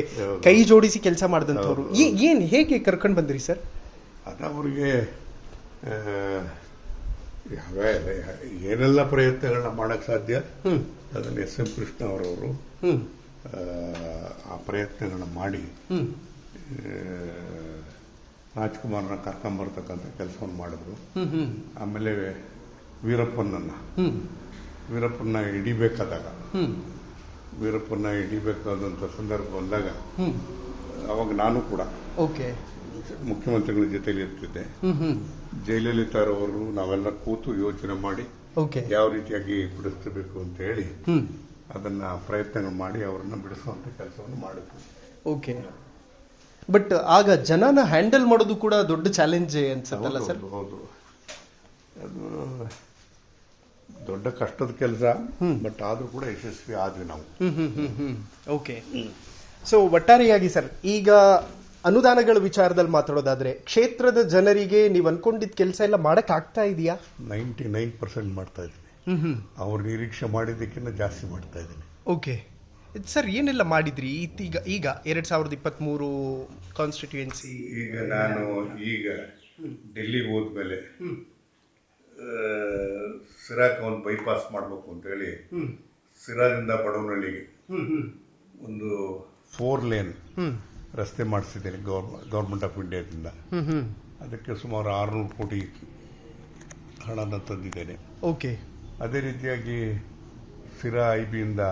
ಕೈ ಜೋಡಿಸಿ ಕೆಲಸ ಮಾಡಿದಂಥವ್ರು. ಏನ್ ಹೇಗೆ ಕರ್ಕೊಂಡು ಬಂದ್ರಿ ಸರ್? ಅದು ಅವ್ರಿಗೆ ಏನೆಲ್ಲ ಪ್ರಯತ್ನಗಳನ್ನ ಮಾಡಕ್ ಸಾಧ್ಯ ಅದನ್ನ ಎಸ್ ಎಂ ಕೃಷ್ಣ ಅವರವರು ಆ ಪ್ರಯತ್ನಗಳನ್ನ ಮಾಡಿ ರಾಜ್ಕುಮಾರ್ನ ಕರ್ಕೊಂಬರ್ತಕ್ಕಂಥ ಕೆಲಸವನ್ನು ಮಾಡಿದ್ರು. ಆಮೇಲೆ ವೀರಪ್ಪನ ಹಿಡಿಬೇಕಾದಾಗ, ವೀರಪ್ಪನ ಹಿಡಿಬೇಕಾದಂಥ ಸಂದರ್ಭ ಬಂದಾಗ ಅವಾಗ ನಾನು ಕೂಡ ಮುಖ್ಯಮಂತ್ರಿಗಳ ಜೊತೆಲಿ ಇರ್ತಿದ್ದೆ. ಜಯಲಲಿತಾ ಅವರು ನಾವೆಲ್ಲ ಕೂತು ಯೋಚನೆ ಮಾಡಿ ಯಾವ ರೀತಿಯಾಗಿ ಬಿಡಿಸಬೇಕು ಅಂತ ಹೇಳಿ ಅದನ್ನ ಪ್ರಯತ್ನ ಮಾಡಿ ಅವರನ್ನ ಬಿಡಿಸುವಂತ ಕೆಲಸವನ್ನು ಮಾಡಿದ್ವಿ. ಓಕೆ. ಬಟ್ ಆಗ ಜನನ ಹ್ಯಾಂಡಲ್ ಮಾಡೋದು ಕೂಡ ದೊಡ್ಡ ಚಾಲೆಂಜ್ ಅನ್ಸುತ್ತಲ್ಲ ಸರ್? ಹೌದು, ಅದು ದೊಡ್ಡ ಕಷ್ಟದ ಕೆಲಸ. ಬಟ್ ಆದ್ರೂ ಕೂಡ ಯಶಸ್ವಿ ಆದ್ವಿ ನಾವು. ಓಕೆ. ಸೊ ಒಟ್ಟಾರೆಯಾಗಿ ಸರ್, ಈಗ ಅನುದಾನಗಳ ವಿಚಾರದಲ್ಲಿ ಮಾತಾಡೋದಾದ್ರೆ ಕ್ಷೇತ್ರದ ಜನರಿಗೆ ನೀವು ಅನ್ಕೊಂಡಿದ್ದ ಕೆಲಸ ಎಲ್ಲ ಮಾಡಕ್ ಆಗ್ತಾ ಇದೆಯಾ? 99% ಮಾಡ್ತಾ ಇದ್ದೀನಿ. ಅವ್ರು ನಿರೀಕ್ಷೆ ಮಾಡಿದ್ದಕ್ಕಿಂತ ಜಾಸ್ತಿ ಮಾಡ್ತಾ ಇದ್ದೀನಿ. ಓಕೆ ಸರ್, ಏನೆಲ್ಲ ಮಾಡಿದ್ರಿ ಈಗ 2023 ಕಾನ್ಸ್ಟಿಟ್ಯೂಯೆನ್ಸಿ? ಈಗ ನಾನು ಡೆಲ್ಲಿಗೆ ಹೋದ್ಮೇಲೆ ಸಿರಾಕ್ ಒಂದು ಬೈಪಾಸ್ ಮಾಡಬೇಕು ಅಂತ ಹೇಳಿ ಸಿರಾದಿಂದ ಬಡವನಹಳ್ಳಿಗೆ ಒಂದು 4 ಲೇನ್ ರಸ್ತೆ ಮಾಡಿಸಿದ್ದೇನೆ ಗೌರ್ಮೆಂಟ್ ಆಫ್ ಇಂಡಿಯಾದಿಂದ. ಅದಕ್ಕೆ ಸುಮಾರು 600 ಕೋಟಿ ಹಣನ ತಂದಿದ್ದೇನೆ. ಓಕೆ. ಅದೇ ರೀತಿಯಾಗಿ ಸಿರಾ ಐಬಿಯಿಂದ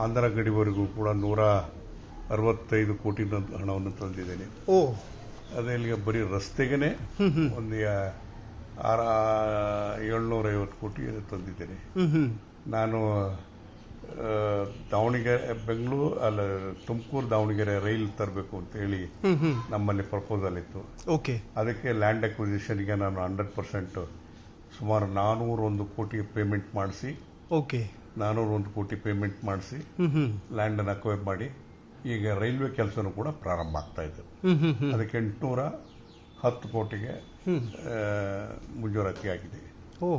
ಆಂಧ್ರ ಗಡಿವರೆಗೂ ಕೂಡ 165 ಕೋಟಿ ಹಣವನ್ನು ತಂದಿದ್ದೇನೆ. ಅದೇ ಇಲ್ಲಿಗೆ ಬರೀ ರಸ್ತೆಗೇನೆ ಒಂದು 750 ಕೋಟಿ ತಂದಿದ್ದೇನೆ. ನಾನು ತುಮಕೂರು ದಾವಣಗೆರೆ ರೈಲ್ ತರಬೇಕು ಅಂತ ಹೇಳಿ ನಮ್ಮಲ್ಲಿ ಪ್ರಪೋಸಲ್ ಇತ್ತು. ಅದಕ್ಕೆ ಲ್ಯಾಂಡ್ ಅಕ್ವಿಸಿಷನ್ಗೆ ನಾನು 100% ಸುಮಾರು 401 ಕೋಟಿ ಪೇಮೆಂಟ್ ಮಾಡಿಸಿ 401 ಕೋಟಿ ಪೇಮೆಂಟ್ ಮಾಡಿಸಿ ಲ್ಯಾಂಡ್ ಅನ್ನು ಅಕ್ವೈರ್ ಮಾಡಿ ಈಗ ರೈಲ್ವೆ ಕೆಲಸನೂ ಕೂಡ ಪ್ರಾರಂಭ ಆಗ್ತಾ ಇದೆ. ಅದಕ್ಕೆ 810 ಕೋಟಿಗೆ ಮುಂಜೂರಾತಿ ಆಗಿದೆ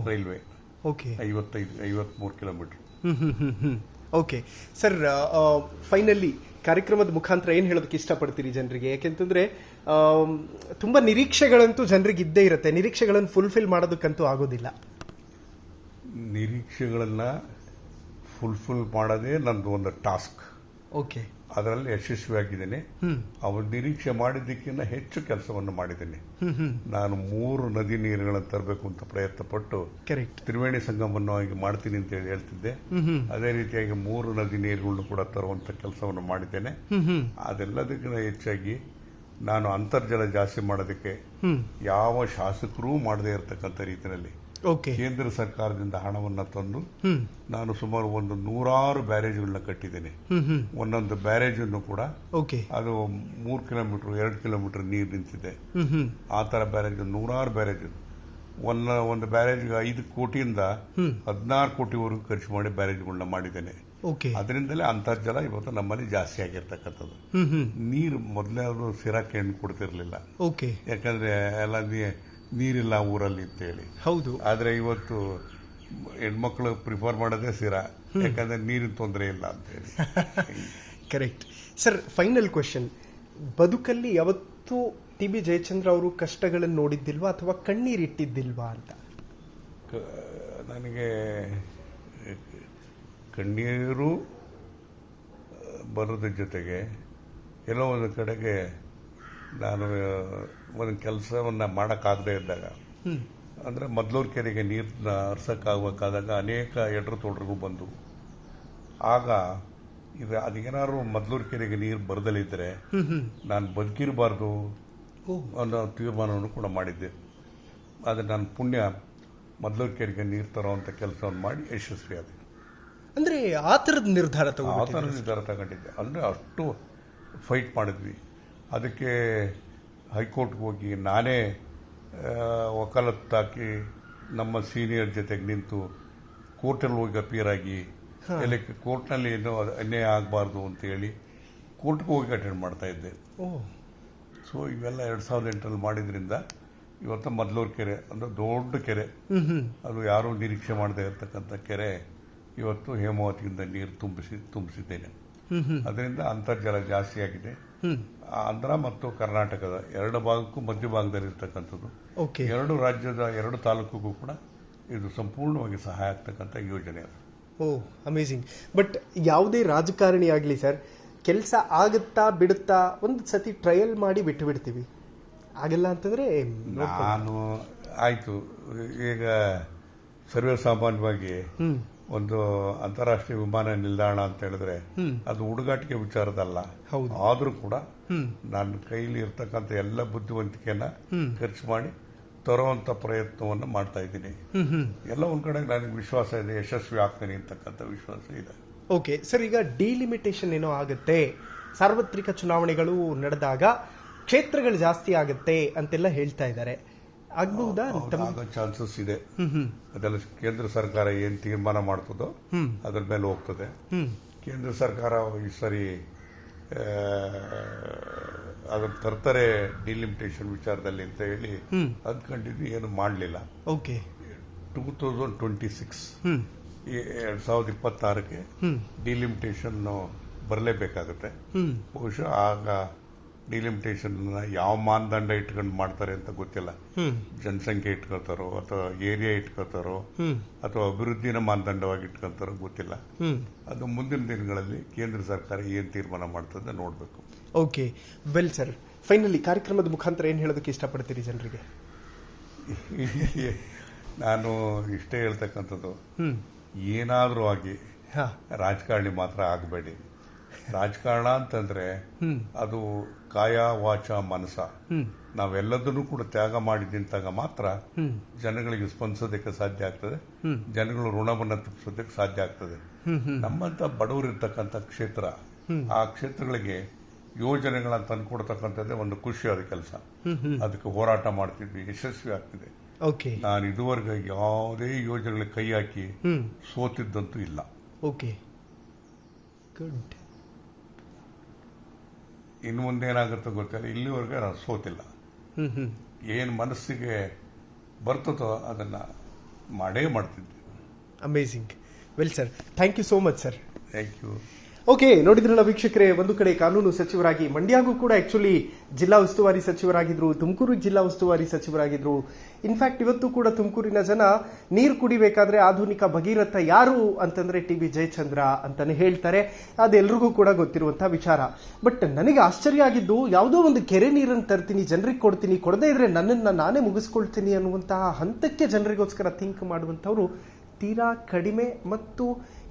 railway. 53 kilometre. Okay sir, finally ಕಾರ್ಯಕ್ರಮದ ಮುಖಾಂತರ ಏನ್ ಹೇಳೋದಕ್ಕೆ ಇಷ್ಟಪಡ್ತೀರಿ ಜನರಿಗೆ? ಯಾಕೆಂತಂದ್ರೆ ತುಂಬಾ ನಿರೀಕ್ಷೆಗಳಂತೂ ಜನರಿಗೆ ಇದ್ದೇ ಇರುತ್ತೆ, ನಿರೀಕ್ಷೆಗಳನ್ನು ಫುಲ್ಫಿಲ್ ಮಾಡೋದಕ್ಕಂತೂ ಆಗೋದಿಲ್ಲ. ನಿರೀಕ್ಷೆಗಳನ್ನ ಫುಲ್ಫಿಲ್ ಮಾಡೋದೇ ನಂದು ಒಂದು ಟಾಸ್ಕ್. ಓಕೆ, ಅದರಲ್ಲಿ ಯಶಸ್ವಿಯಾಗಿದ್ದೇನೆ. ಅವ್ರು ನಿರೀಕ್ಷೆ ಮಾಡಿದ್ದಕ್ಕಿಂತ ಹೆಚ್ಚು ಕೆಲಸವನ್ನು ಮಾಡಿದ್ದೇನೆ. ನಾನು 3 ನದಿ ನೀರುಗಳನ್ನು ತರಬೇಕು ಅಂತ ಪ್ರಯತ್ನ ಪಟ್ಟು ಕರೆಕ್ಟ್, ತ್ರಿವೇಣಿ ಸಂಗಮವನ್ನು ಮಾಡ್ತೀನಿ ಅಂತ ಹೇಳಿ ಹೇಳ್ತಿದ್ದೆ. ಅದೇ ರೀತಿಯಾಗಿ 3 ನದಿ ನೀರುಗಳನ್ನು ಕೂಡ ತರುವಂತ ಕೆಲಸವನ್ನು ಮಾಡಿದ್ದೇನೆ. ಅದೆಲ್ಲದಕ್ಕಿಂತ ಹೆಚ್ಚಾಗಿ ನಾನು ಅಂತರ್ಜಲ ಜಾಸ್ತಿ ಮಾಡೋದಕ್ಕೆ ಯಾವ ಶಾಸಕರೂ ಮಾಡದೇ ಇರತಕ್ಕಂಥ ರೀತಿಯಲ್ಲಿ ಕೇಂದ್ರ ಸರ್ಕಾರದಿಂದ ಹಣವನ್ನು ತಂದು ನಾನು ಸುಮಾರು 100 ಬ್ಯಾರೇಜ್ಗಳನ್ನ ಕಟ್ಟಿದ್ದೇನೆ. ಒಂದೊಂದು ಬ್ಯಾರೇಜ್ ಅನ್ನು ಕೂಡ ಅದು 3 ಕಿಲೋಮೀಟರ್ 2 ಕಿಲೋಮೀಟರ್ ನೀರು ನಿಂತಿದೆ. ಆ ತರ ಬ್ಯಾರೇಜ್ 100 ಬ್ಯಾರೇಜ್. ಒಂದು ಬ್ಯಾರೇಜ್ಗೆ 5 ಕೋಟಿಯಿಂದ 16 ಕೋಟಿವರೆಗೂ ಖರ್ಚು ಮಾಡಿ ಬ್ಯಾರೇಜ್ಗಳನ್ನ ಮಾಡಿದ್ದೇನೆ. ಅದರಿಂದಲೇ ಅಂತರ್ಜಲ ಇವತ್ತು ನಮ್ಮಲ್ಲಿ ಜಾಸ್ತಿ ಆಗಿರ್ತಕ್ಕಂಥದ್ದು. ನೀರು ಮೊದಲೇ ಅದು ಸಿರಾಕಿ ಕೊಡ್ತಿರ್ಲಿಲ್ಲ, ಯಾಕಂದ್ರೆ ಎಲ್ಲ ನೀರಿಲ್ಲ ಊರಲ್ಲಿ ಅಂತ ಹೇಳಿ. ಹೌದು, ಆದ್ರೆ ಇವತ್ತು ಹೆಣ್ಮಕ್ಳು ಪ್ರಿಫರ್ ಮಾಡೋದೇ ಸಿರಾ, ಯಾಕಂದ್ರೆ ನೀರಿನ ತೊಂದರೆ ಇಲ್ಲ ಅಂತ ಹೇಳಿ. Correct sir. ಫೈನಲ್ ಕ್ವೆಶ್ಚನ್, ಬದುಕಲ್ಲಿ ಯಾವತ್ತೂ ಟಿ.ಬಿ. ಜಯಚಂದ್ರ ಅವರು ಕಷ್ಟಗಳನ್ನು ನೋಡಿದ್ದಿಲ್ವಾ ಅಥವಾ ಕಣ್ಣೀರಿಟ್ಟಿದ್ದಿಲ್ವಾ ಅಂತ? ನನಗೆ ಕಣ್ಣೀರು ಬರೋದ್ರ ಜೊತೆಗೆ ಎಲ್ಲೋ ಒಂದು ಕಡೆಗೆ ನಾನು ಒಂದು ಕೆಲಸವನ್ನ ಮಾಡೋಕ್ಕಾಗದೇ ಇದ್ದಾಗ, ಅಂದ್ರೆ ಮೊದಲೂರು ಕೆರೆಗೆ ನೀರನ್ನ ಹರ್ಸಕ್ಕಾಗಬೇಕಾದಾಗ ಅನೇಕ ಎಡ್ರು ತೊಡ್ರಿಗೂ ಬಂದು, ಆಗ ಅದೇನಾದ್ರು ಮೊದಲೂರು ಕೆರೆಗೆ ನೀರು ಬರದಲ್ಲಿದ್ರೆ ನಾನು ಬದುಕಿರಬಾರ್ದು ಅನ್ನೋ ತೀರ್ಮಾನವನ್ನು ಕೂಡ ಮಾಡಿದ್ದೆ. ಆದರೆ ನಾನು ಪುಣ್ಯ ಮೊದಲೂರು ಕೆರೆಗೆ ನೀರು ತರುವಂತ ಕೆಲಸವನ್ನು ಮಾಡಿ ಯಶಸ್ವಿಯಾದೆ. ಅಂದ್ರೆ ಆ ಥರದ ನಿರ್ಧಾರ ತಗೊಂಡಿದ್ದೆ. ಅಂದ್ರೆ ಅಷ್ಟು ಫೈಟ್ ಮಾಡಿದ್ವಿ. ಅದಕ್ಕೆ ಹೈಕೋರ್ಟ್ಗೆ ಹೋಗಿ ನಾನೇ ವಕಾಲತ್ತಾಕಿ ನಮ್ಮ ಸೀನಿಯರ್ ಜೊತೆಗೆ ನಿಂತು ಕೋರ್ಟಲ್ಲಿ ಹೋಗಿ ಅಪೀರ್ ಆಗಿ ಕೋರ್ಟ್ನಲ್ಲಿ ಏನೋ ಅನ್ಯಾಯ ಆಗಬಾರ್ದು ಅಂತ ಹೇಳಿ ಕೋರ್ಟ್ಗೆ ಹೋಗಿ ಅಟೆಂಡ್ ಮಾಡ್ತಾ ಇದ್ದೆ. ಸೊ ಇವೆಲ್ಲ 2008ರಲ್ಲಿ ಮಾಡಿದ್ರಿಂದ ಇವತ್ತು ಮೊದಲೂರು ಕೆರೆ ಅಂದ್ರೆ ದೊಡ್ಡ ಕೆರೆ, ಅದು ಯಾರೂ ನಿರೀಕ್ಷೆ ಮಾಡದೇ ಇರತಕ್ಕಂಥ ಕೆರೆ ಇವತ್ತು ಹೇಮಾವತಿಯಿಂದ ನೀರು ತುಂಬಿಸಿದ್ದೇನೆ. ಅದರಿಂದ ಅಂತರ್ಜಲ ಜಾಸ್ತಿ ಆಗಿದೆ. ಆಂಧ್ರ ಮತ್ತು ಕರ್ನಾಟಕದ 2 ಭಾಗಕ್ಕೂ ಮಧ್ಯಭಾಗದಲ್ಲಿ ಇರ್ತಕ್ಕಂಥದ್ದು. 2 ರಾಜ್ಯದ 2 ತಾಲೂಕಿಗೂ ಕೂಡ ಇದು ಸಂಪೂರ್ಣವಾಗಿ ಸಹಾಯ ಆಗ್ತಕ್ಕಂಥ ಯೋಜನೆ ಅದು. ಅಮೇಜಿಂಗ್. ಬಟ್ ಯಾವುದೇ ರಾಜಕಾರಣಿ ಆಗಲಿ ಸರ್, ಕೆಲಸ ಆಗುತ್ತಾ ಬಿಡುತ್ತಾ ಒಂದು ಸತಿ ಟ್ರಯಲ್ ಮಾಡಿ ಬಿಟ್ಟು ಬಿಡ್ತೀವಿ. ಆಗಲ್ಲ ಅಂತಂದ್ರೆ ನಾನು ಆಯ್ತು. ಈಗ ಸರ್ವೇ ಸಾಮಾನ್ಯವಾಗಿ ಒಂದು ಅಂತಾರಾಷ್ಟ್ರೀಯ ವಿಮಾನ ನಿಲ್ದಾಣ ಅಂತ ಹೇಳಿದ್ರೆ ಅದು ಹುಡುಗಾಟಿಕೆ ವಿಚಾರದಲ್ಲ. ಆದ್ರೂ ಕೂಡ ನನ್ನ ಕೈಲಿ ಇರ್ತಕ್ಕಂಥ ಎಲ್ಲ ಬುದ್ಧಿವಂತಿಕೆಯನ್ನ ಖರ್ಚು ಮಾಡಿ ತರುವಂತ ಪ್ರಯತ್ನವನ್ನು ಮಾಡ್ತಾ ಇದ್ದೀನಿ. ಎಲ್ಲ ಒಂದ್ ಕಡೆ ನನಗೆ ವಿಶ್ವಾಸ ಇದೆ, ಯಶಸ್ವಿ ಆಗ್ತೇನೆ ಅಂತಕ್ಕಂಥ ವಿಶ್ವಾಸ ಇದೆ. ಓಕೆ ಸರ್, ಈಗ ಡಿಲಿಮಿಟೇಷನ್ ಏನೋ ಆಗುತ್ತೆ, ಸಾರ್ವತ್ರಿಕ ಚುನಾವಣೆಗಳು ನಡೆದಾಗ ಕ್ಷೇತ್ರಗಳು ಜಾಸ್ತಿ ಆಗುತ್ತೆ ಅಂತೆಲ್ಲ ಹೇಳ್ತಾ ಇದ್ದಾರೆ. ಆಗಬಹುದಾ? ಆಗೋ ಚಾನ್ಸಸ್ ಇದೆ. ಅದೆಲ್ಲ ಕೇಂದ್ರ ಸರ್ಕಾರ ಏನ್ ತೀರ್ಮಾನ ಮಾಡ್ತದೋ ಅದ್ರ ಮೇಲೆ ಹೋಗ್ತದೆ. ಕೇಂದ್ರ ಸರ್ಕಾರ ಈ ಸರಿ ಅದನ್ನ ತರ್ತಾರೆ ಡಿಲಿಮಿಟೇಷನ್ ವಿಚಾರದಲ್ಲಿ ಅಂತ ಹೇಳಿ ಅಂದ್ಕೊಂಡಿದ್ವಿ, ಏನು ಮಾಡಲಿಲ್ಲ. 2026 2026ಕ್ಕೆ ಡಿಲಿಮಿಟೇಷನ್ ಬರಲೇಬೇಕಾಗುತ್ತೆ. ಬಹುಶಃ ಆಗ ಡಿಲಿಮಿಟೇಷನ್ ಯಾವ ಮಾನದಂಡ ಇಟ್ಕೊಂಡು ಮಾಡ್ತಾರೆ ಅಂತ ಗೊತ್ತಿಲ್ಲ. ಜನಸಂಖ್ಯೆ ಇಟ್ಕೊಳ್ತಾರೋ ಅಥವಾ ಏರಿಯಾ ಇಟ್ಕೊಳ್ತಾರೋ ಅಥವಾ ಅಭಿವೃದ್ಧಿನ ಮಾನದಂಡವಾಗಿ ಇಟ್ಕೊಳ್ತಾರೋ ಗೊತ್ತಿಲ್ಲ. ಅದು ಮುಂದಿನ ದಿನಗಳಲ್ಲಿ ಕೇಂದ್ರ ಸರ್ಕಾರ ಏನ್ ತೀರ್ಮಾನ ಮಾಡ್ತದೆ ನೋಡ್ಬೇಕು. ಓಕೆ, ವೆಲ್ ಸರ್, ಫೈನಲಿ ಕಾರ್ಯಕ್ರಮದ ಮುಖಾಂತರ ಏನ್ ಹೇಳೋದಕ್ಕೆ ಇಷ್ಟಪಡ್ತೀರಿ ಜನರಿಗೆ? ನಾನು ಇಷ್ಟೇ ಹೇಳ್ತಕ್ಕಂಥದ್ದು, ಏನಾದ್ರೂ ಆಗಿ ರಾಜಕಾರಣಿ ಮಾತ್ರ ಆಗಬೇಡಿ. ರಾಜಕಾರಣ ಅಂತಂದ್ರೆ ಅದು ಕಾಯ ವಾಚ ಮನಸ, ನಾವೆಲ್ಲದನ್ನು ಕೂಡ ತ್ಯಾಗ ಮಾಡಿ ನಿಂತಾಗ ಮಾತ್ರ ಜನಗಳಿಗೆ ಸ್ಪಂದಿಸೋದಕ್ಕೆ ಸಾಧ್ಯ ಆಗ್ತದೆ, ಜನಗಳು ಋಣವನ್ನು ತಪ್ಪಿಸೋದಕ್ಕೆ ಸಾಧ್ಯ ಆಗ್ತದೆ. ನಮ್ಮಂತ ಬಡವರಿರ್ತಕ್ಕಂಥ ಕ್ಷೇತ್ರ, ಆ ಕ್ಷೇತ್ರಗಳಿಗೆ ಯೋಜನೆಗಳನ್ನ ತಂದುಕೊಡ್ತಕ್ಕಂಥದ್ದೇ ಒಂದು ಖುಷಿಯಾದ ಕೆಲಸ. ಅದಕ್ಕೆ ಹೋರಾಟ ಮಾಡ್ತಿದ್ವಿ, ಯಶಸ್ವಿ ಆಗ್ತಿದೆ. ನಾನು ಇದುವರೆಗೆ ಯಾವುದೇ ಯೋಜನೆಗಳಿಗೆ ಕೈ ಹಾಕಿ ಸೋತಿದ್ದಂತೂ ಇಲ್ಲ. Okay, good. ಇನ್ನು ಮುಂದೆ ಏನಾಗುತ್ತೋ ಗೊತ್ತಿಲ್ಲ, ಇಲ್ಲಿವರೆಗೆ ನಾನು ಸೋತಿಲ್ಲ. ಏನ್ ಮನಸ್ಸಿಗೆ ಬರ್ತದೋ ಅದನ್ನ ಮಾಡೇ ಮಾಡ್ತಿದ್ದೆ. Amazing. Well sir, thank you so much sir. Thank you. Okay, ನೋಡಿದ್ರಲ್ಲ ವೀಕ್ಷಕರೇ, ಒಂದು ಕಡೆ ಕಾನೂನು ಸಚಿವರಾಗಿ ಮಂಡ್ಯಗೂ ಕೂಡ ಆಕ್ಚುಲಿ ಜಿಲ್ಲಾ ಉಸ್ತುವಾರಿ ಸಚಿವರಾಗಿದ್ರು, ತುಮಕೂರು ಜಿಲ್ಲಾ ಉಸ್ತುವಾರಿ ಸಚಿವರಾಗಿದ್ರು. ಇನ್ಫ್ಯಾಕ್ಟ್ ಇವತ್ತು ಕೂಡ ತುಮಕೂರಿನ ಜನ ನೀರು ಕುಡಿಬೇಕಾದ್ರೆ ಆಧುನಿಕ ಭಗೀರಥ ಯಾರು ಅಂತಂದ್ರೆ ಟಿ ಬಿ ಜಯಚಂದ್ರ ಅಂತಾನೆ ಹೇಳ್ತಾರೆ. ಅದೆಲ್ರಿಗೂ ಕೂಡ ಗೊತ್ತಿರುವಂತಹ ವಿಚಾರ. ಬಟ್ ನನಗೆ ಆಶ್ಚರ್ಯ ಆಗಿದ್ದು, ಯಾವುದೋ ಒಂದು ಕೆರೆ ನೀರನ್ನು ತರ್ತೀನಿ, ಜನರಿಗೆ ಕೊಡ್ತೀನಿ, ಕೊಡದೇ ಇದ್ರೆ ನನ್ನನ್ನು ನಾನೇ ಮುಗಿಸ್ಕೊಳ್ತೀನಿ ಅನ್ನುವಂತಹ ಹಂತಕ್ಕೆ ಜನರಿಗೋಸ್ಕರ ಥಿಂಕ್ ಮಾಡುವಂಥವ್ರು ತೀರಾ ಕಡಿಮೆ. ಮತ್ತು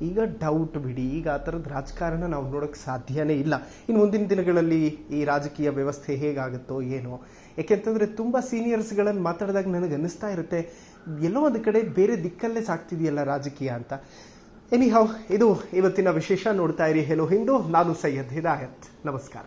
ಈಗ ಡೌಟ್ ಬಿಡಿ, ಈಗ ಆ ಥರದ ರಾಜಕಾರಣ ನಾವು ನೋಡೋಕೆ ಸಾಧ್ಯನೇ ಇಲ್ಲ. ಇನ್ನು ಮುಂದಿನ ದಿನಗಳಲ್ಲಿ ಈ ರಾಜಕೀಯ ವ್ಯವಸ್ಥೆ ಹೇಗಾಗುತ್ತೋ ಏನೋ. ಯಾಕೆಂತಂದ್ರೆ ತುಂಬ ಸೀನಿಯರ್ಸ್ಗಳನ್ನು ಮಾತಾಡಿದಾಗ ನನಗೆ ಅನ್ನಿಸ್ತಾ ಇರುತ್ತೆ, ಎಲ್ಲೋ ಒಂದು ಕಡೆ ಬೇರೆ ದಿಕ್ಕಲ್ಲೇ ಸಾಕ್ತಿದೆಯಲ್ಲ ರಾಜಕೀಯ ಅಂತ. ಎನಿಹೌ, ಇದು ಇವತ್ತಿನ ವಿಶೇಷ. ನೋಡ್ತಾ ಇರಿ ಹೆಲೋ ಹಿಂದೂ. ನಾನು ಸೈಯದ್ ಹಿದಾಯತ್. ನಮಸ್ಕಾರ.